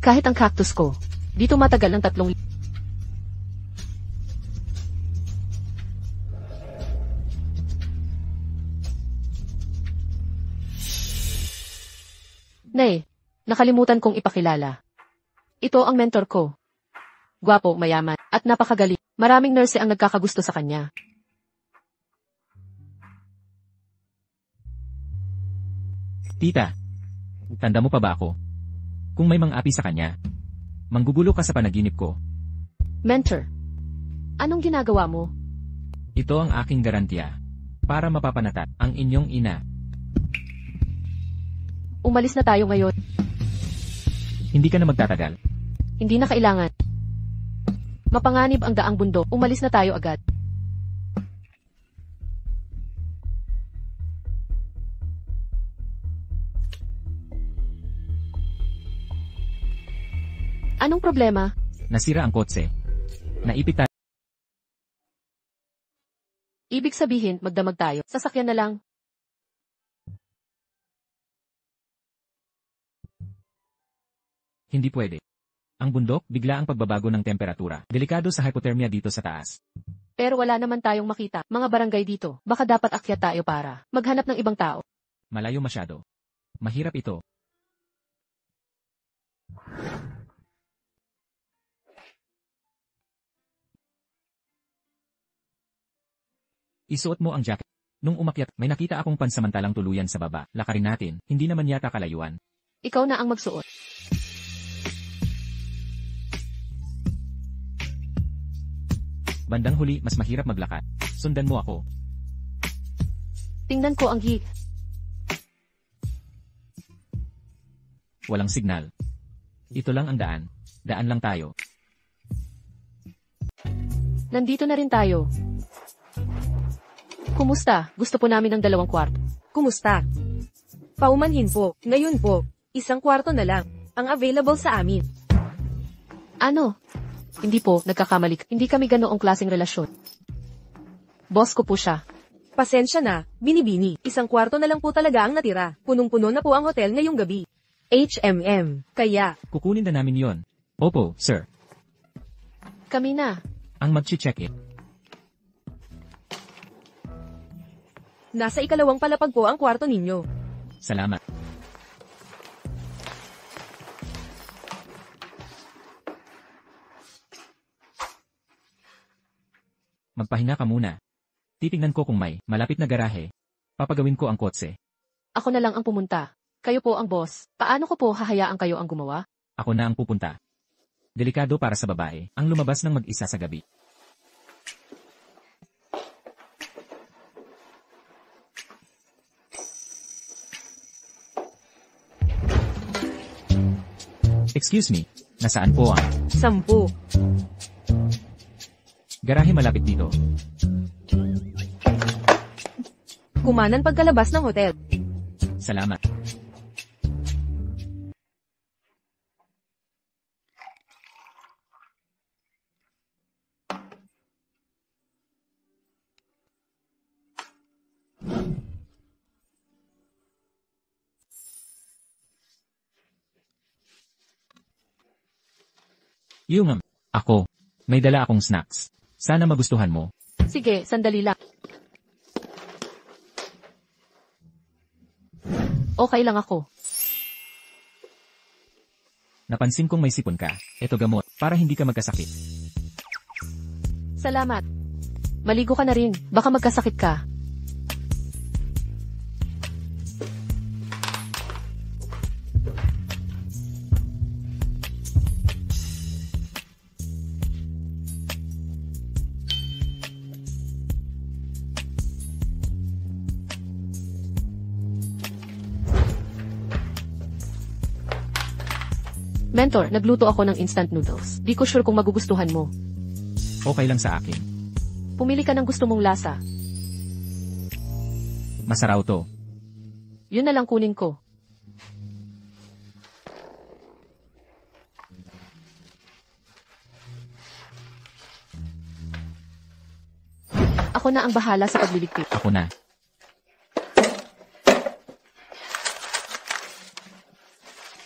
Kahit ang cactus ko, dito matagal ng 3 Nay, nakalimutan kong ipakilala. Ito ang mentor ko. Gwapo, mayaman, at napakagaling. Maraming nurse ang nagkakagusto sa kanya. Tita, tanda mo pa ba ako? Kung may mang-api sa kanya, manggugulo ka sa panaginip ko. Mentor, anong ginagawa mo? Ito ang aking garantiya para mapapanatag ang inyong ina. Umalis na tayo ngayon. Hindi ka na magtatagal. Hindi na kailangan. Mapanganib ang daang bundok. Umalis na tayo agad. Anong problema? Nasira ang kotse. Naipit tayo. Ibig sabihin, magdamag tayo. Sasakyan na lang. Hindi pwede. Ang bundok, bigla ang pagbabago ng temperatura. Delikado sa hypothermia dito sa taas. Pero wala naman tayong makita. Mga barangay dito. Baka dapat akyat tayo para maghanap ng ibang tao. Malayo masyado. Mahirap ito. Isuot mo ang jacket. Nung umakyat, may nakita akong pansamantalang tuluyan sa baba. Lakarin natin, hindi naman yata kalayuan. Ikaw na ang magsuot. Bandang huli, mas mahirap maglakad. Sundan mo ako. Tingnan ko ang gig. Walang signal. Ito lang ang daan. Daan lang tayo. Nandito na rin tayo. Kumusta? Gusto po namin ng 2 kwarto. Kumusta? Paumanhin po, ngayon po, 1 kwarto na lang, ang available sa amin. Ano? Hindi po, nagkakamali. Hindi kami ganoong klaseng relasyon. Boss ko po siya. Pasensya na, binibini, 1 kwarto na lang po talaga ang natira. Punong-puno na po ang hotel ngayong gabi. HMM, kaya, Kukunin na namin yon. Opo, sir. Kami na. Ang mag-check-in. nasa 2 palapag po ang kwarto ninyo. Salamat. Magpahinga ka muna. Titignan ko kung may malapit na garahe. Papagawin ko ang kotse. Ako na lang ang pumunta. Kayo po ang boss. Paano ko po hahayaan kayo ang gumawa? Ako na ang pupunta. Delikado para sa babae ang lumabas ng mag-isa sa gabi. Excuse me, nasaan po ang 10. garahe malapit dito? Kumanan pagkalabas ng hotel. Salamat. Yung ako, may dala akong snacks. Sana magustuhan mo. Sige, sandali lang. Okay lang ako. Napansin kong may sipon ka. Ito gamot, para hindi ka magkasakit. Salamat. Maligo ka na rin. Baka magkasakit ka. Mentor, nagluto ako ng instant noodles. Di ko sure kung magugustuhan mo. Okay lang sa akin. Pumili ka ng gusto mong lasa. Masaraw to. Yun na lang kunin ko. Ako na ang bahala sa pagliligpit. Ako na.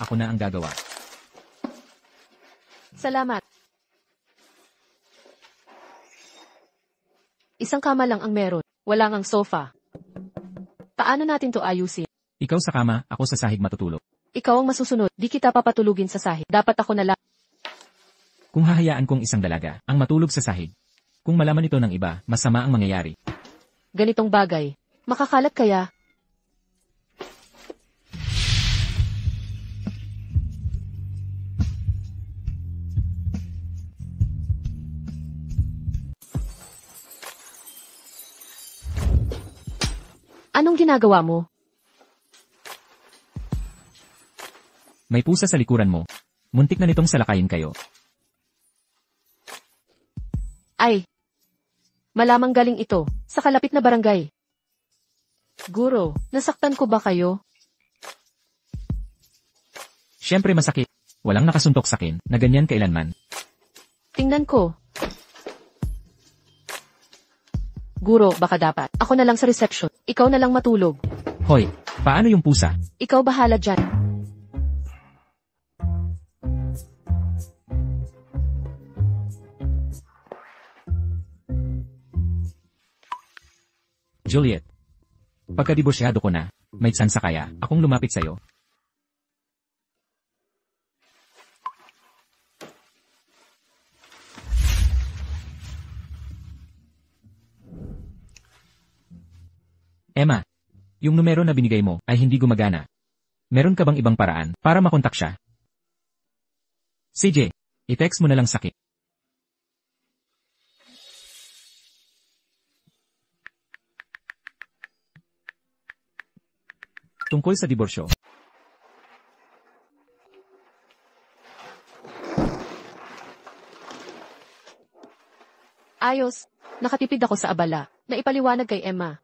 Ako na ang gagawa. Salamat. Isang kama lang ang meron. Wala ngang sofa. Paano natin to ayusin? Ikaw sa kama, ako sa sahig matutulog. Ikaw ang masusunod. Di kita papatulugin sa sahig. Dapat ako na lang. Kung hahayaan kong isang dalaga ang matulog sa sahig, kung malaman ito ng iba, masama ang mangyayari. Ganitong bagay. Makakalat kaya? Anong ginagawa mo? May pusa sa likuran mo. Muntik na nitong salakayin kayo. Ay! Malamang galing ito, sa kalapit na barangay. Guro, nasaktan ko ba kayo? Siyempre masakit. Walang nakasuntok sa akin na ganyan kailanman. Tingnan ko. Guro, baka dapat. Ako na lang sa reception. Ikaw na lang matulog. Hoy, paano yung pusa? Ikaw bahala dyan. Juliet. Pagkadiborsyado ko na, may tsansa kaya akong lumapit sa'yo. Emma, yung numero na binigay mo ay hindi gumagana. Meron ka bang ibang paraan para makontak siya? CJ, i-text mo na lang Saki. Tungkol sa diborsyo. Ayos. Nakatipid ako sa abala. Naipaliwanag kay Emma.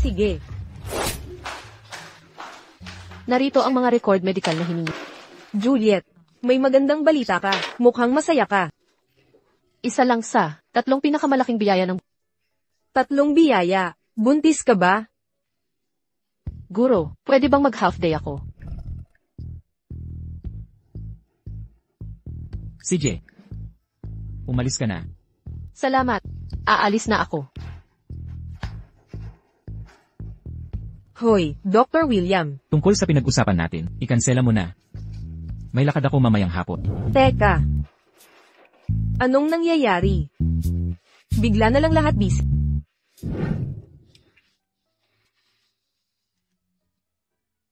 Sige. Narito ang mga record medical na hiningi. Juliet, may magandang balita ka. Mukhang masaya ka. Isa lang sa 3 pinakamalaking biyaya ng 3 biyaya. Buntis ka ba? guro. Pwede bang mag-half day ako? CJ, umalis ka na. Salamat. Aalis na ako. Hoy, Dr. William. Tungkol sa pinag-usapan natin, ikansela mo na. May lakad ako mamayang hapon. Teka. Anong nangyayari? Bigla na lang lahat busy.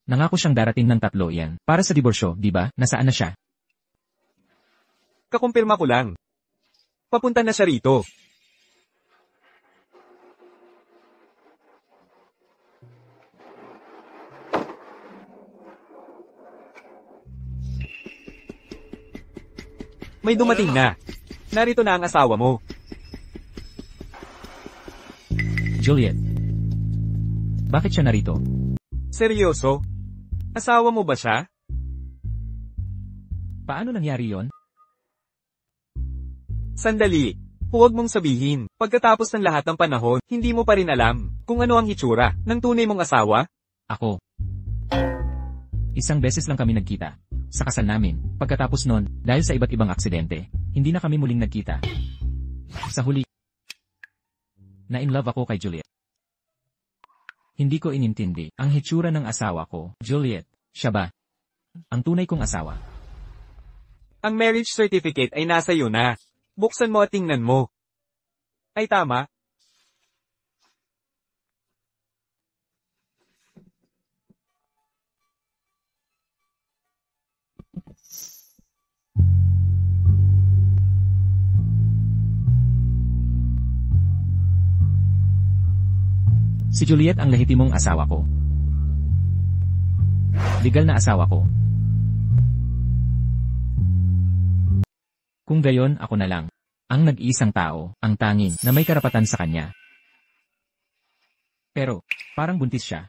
Nangako siyang darating ng 3 yan. Para sa diborsyo, di ba? Nasaan na siya? Kakumpirma ko lang. Papunta na siya rito. May dumating na. Narito na ang asawa mo. Juliet. Bakit siya narito? Seryoso? Asawa mo ba siya? Paano nangyari yon? Sandali. Huwag mong sabihin. Pagkatapos ng lahat ng panahon, hindi mo pa rin alam kung ano ang hitsura ng tunay mong asawa? Ako. Isang beses lang kami nagkita. Sa kasal namin. Pagkatapos nun, dahil sa iba't ibang aksidente, hindi na kami muling nagkita. Sa huli, na-in love ako kay Juliet. Hindi ko inintindi ang hitsura ng asawa ko, Juliet. Siya ba? Ang tunay kong asawa. Ang marriage certificate ay nasa iyo na. Buksan mo at tingnan mo. Ay tama? Si Juliet ang lehitimong asawa ko. Legal na asawa ko. Kung gayon, ako na lang. Ang nag-iisang tao, ang tanging, na may karapatan sa kanya. Pero, parang buntis siya.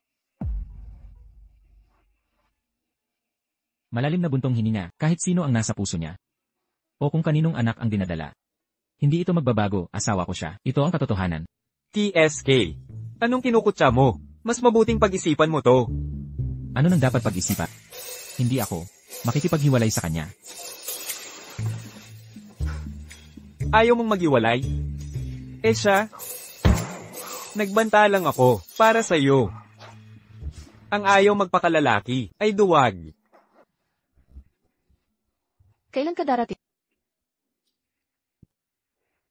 Malalim na buntong hininga, kahit sino ang nasa puso niya. O kung kaninong anak ang dinadala. Hindi ito magbabago, asawa ko siya. Ito ang katotohanan. TSK. Anong kinukutya mo? Mas mabuting pag-isipan mo to. Ano nang dapat pag-isipan? Hindi ako. Makikipaghiwalay sa kanya. Ayaw mong maghiwalay? Eh siya? Nagbanta lang ako, para sa'yo. Ang ayaw magpakalalaki, ay duwag. Kailan ka darating?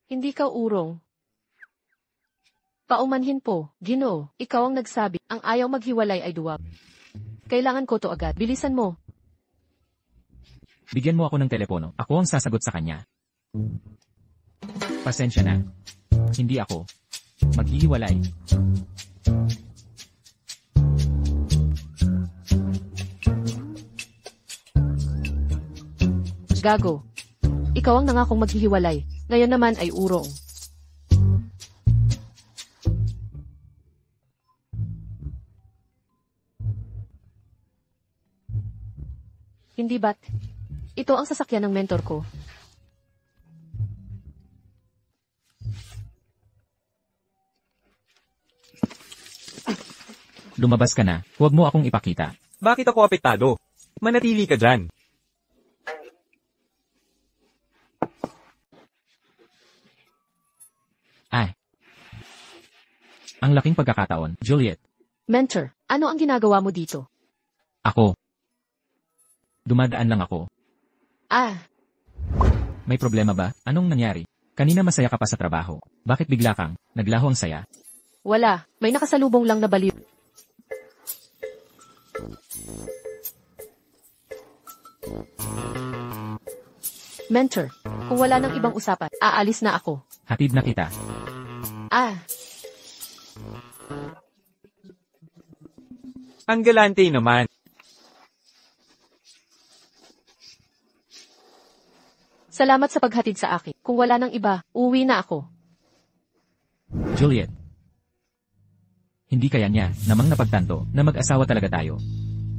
Hindi ka urong. Paumanhin po, Ginoo, ikaw ang nagsabi, ang ayaw maghiwalay ay duwag. Kailangan ko to agad, bilisan mo. Bigyan mo ako ng telepono, ako ang sasagot sa kanya. Pasensya na. Hindi ako. Maghihiwalay. Gago. Ikaw ang nangakong maghihiwalay, ngayon naman ay urong. Hindi ba't? Ito ang sasakyan ng mentor ko. Lumabas ka na, huwag mo akong ipakita. Bakit ako apektado? Manatili ka dyan. Ay. Ang laking pagkakataon, Juliet. Mentor, ano ang ginagawa mo dito? Ako. Dumadaan lang ako. Ah, May problema ba? Anong nangyari? Kanina masaya ka pa sa trabaho. Bakit bigla kang naglaho ang saya? wala. May nakasalubong lang na baliw. Mentor, kung wala nang ibang usapan, aalis na ako. Hatid na kita. Ah, Ang galante naman. salamat sa paghatid sa akin. Kung wala nang iba, uwi na ako. Juliet. Hindi kaya niya namang napagtanto na mag-asawa talaga tayo.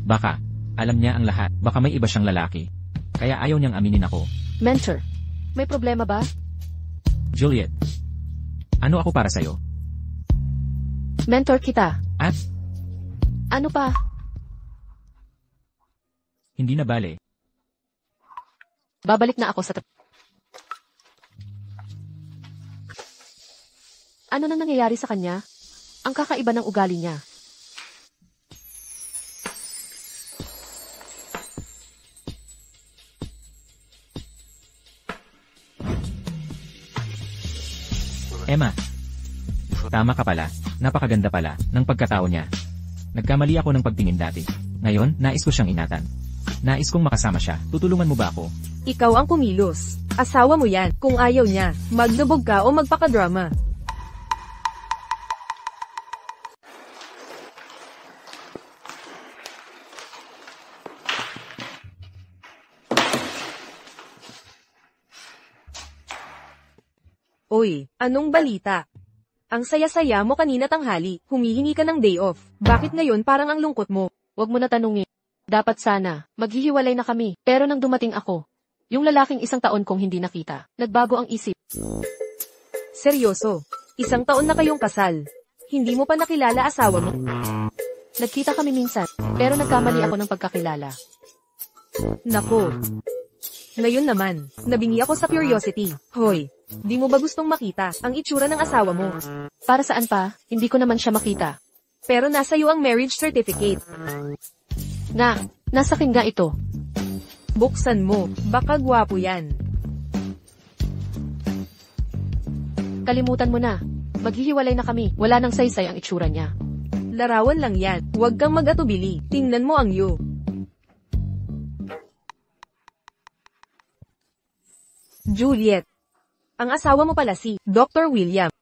Baka, alam niya ang lahat. Baka may iba siyang lalaki. Kaya ayaw niyang aminin ako. Mentor, may problema ba? Juliet. Ano ako para sa'yo? Mentor kita. At, Ano pa? hindi na bale. Babalik na ako sa Ano nang nangyayari sa kanya? Ang kakaiba ng ugali niya. Emma. Tama ka pala. Napakaganda pala ng pagkatao niya. Nagkamali ako ng pagtingin dati. Ngayon, nais ko siyang ingatan. Nais kong makasama siya. Tutulungan mo ba ako? Ikaw ang kumilos. Asawa mo yan. Kung ayaw niya, magdubog ka o magpakadrama. Oy, anong balita? Ang saya-saya mo kanina tanghali, humihingi ka ng day off. Bakit ngayon parang ang lungkot mo? Huwag mo na tanungin. Dapat sana, maghihiwalay na kami. Pero nang dumating ako, yung lalaking 1 taon kong hindi nakita, nagbago ang isip. Seryoso, 1 taon na kayong kasal. Hindi mo pa nakilala asawa mo. Nagkita kami minsan, pero nagkamali ako ng pagkakilala. Nako. Ngayon naman, nabingi ako sa curiosity. Hoy, di mo ba gustong makita ang itsura ng asawa mo? Para saan pa, hindi ko naman siya makita. Pero nasa iyo ang marriage certificate. Nasa akin nga ito. Buksan mo, baka gwapo yan. Kalimutan mo na. Maghihiwalay na kami. Wala nang saysay ang itsura niya. Larawan lang yan. Huwag kang mag-atubili. Tingnan mo ang iyo. Juliet. Ang asawa mo pala si Dr. William.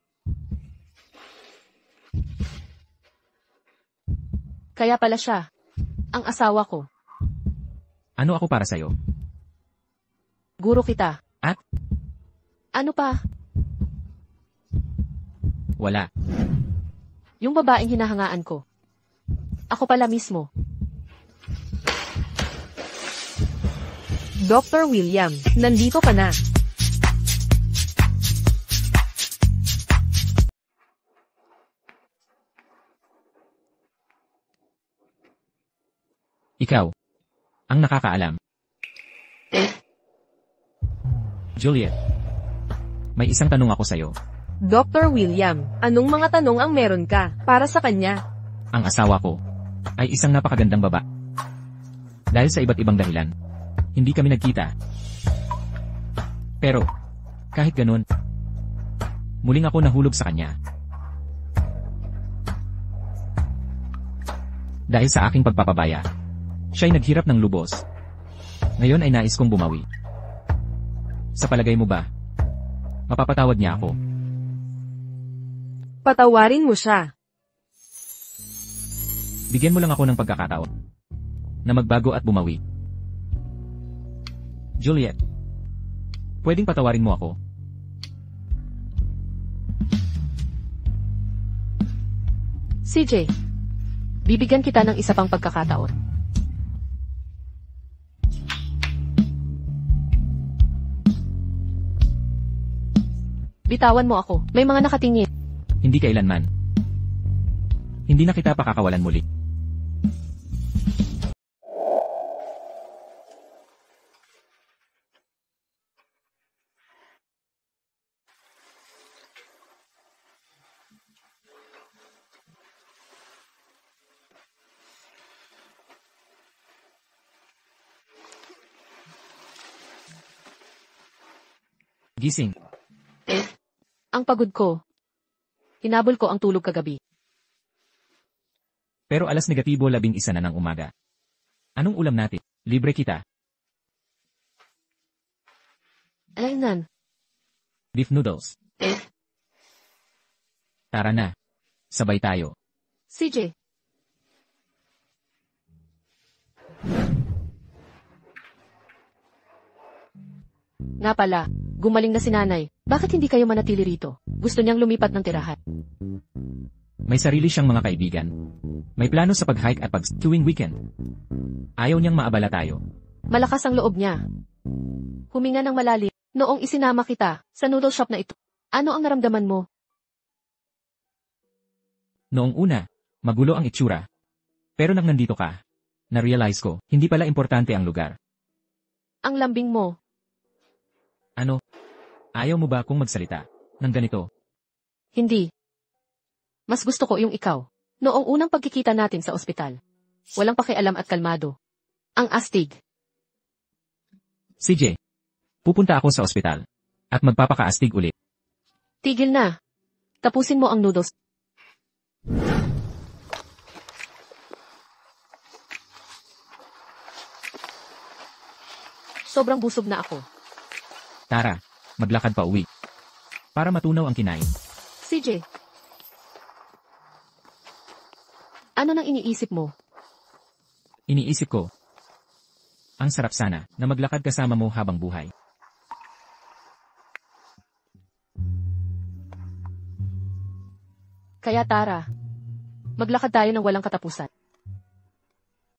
Kaya pala siya. Ang asawa ko. Ano ako para sa'yo? Guro kita. At? Ano pa? Wala. Yung babaeng hinahangaan ko. Ako pala mismo. Dr. William, nandito ka na. Ikaw. Ang nakakaalam. Juliet. May isang tanong ako sa'yo. Dr. William, anong mga tanong ang meron ka para sa kanya? Ang asawa ko ay isang napakagandang baba. Dahil sa iba't ibang dahilan, hindi kami nagkita. Pero, kahit ganun, muling ako nahulog sa kanya. Dahil sa aking pagpapabaya, siya'y naghirap ng lubos. Ngayon ay nais kong bumawi. Sa palagay mo ba, mapapatawad niya ako? Patawarin mo siya. Bigyan mo lang ako ng pagkakataon na magbago at bumawi. Juliet, pwedeng patawarin mo ako? CJ, bibigyan kita ng isa pang pagkakataon. Bitawan mo ako. May mga nakatingin. Hindi kailanman. Hindi na kita pakakawalan muli. Gising. Ang pagod ko. Hinabol ko ang tulog kagabi. Pero alas negatibo 11 na ng umaga. Anong ulam natin? Libre kita. Aynan. Beef noodles. Tara na. Sabay tayo. CJ. Nga pala, gumaling na si nanay. Bakit hindi kayo manatili rito? Gusto niyang lumipat ng tirahan. May sarili siyang mga kaibigan. May plano sa pag-hike at tuwing weekend. Ayaw niyang maabala tayo. Malakas ang loob niya. Huminga ng malalim. Noong isinama kita sa noodle shop na ito, ano ang naramdaman mo? Noong una, magulo ang itsura. Pero nang nandito ka, na-realize ko, hindi pala importante ang lugar. Ang lambing mo. Ano? Ayaw mo ba akong magsalita ng ganito? Hindi. Mas gusto ko yung ikaw. Noong unang pagkikita natin sa ospital. Walang pakialam at kalmado. Ang astig. CJ, pupunta ako sa ospital. At magpapakaastig ulit. Tigil na. Tapusin mo ang noodles. Sobrang busog na ako. Tara, maglakad pa uwi. Para matunaw ang kinain. CJ. Ano nang iniisip mo? Iniisip ko. Ang sarap sana na maglakad kasama mo habang buhay. Kaya tara. Maglakad tayo ng walang katapusan.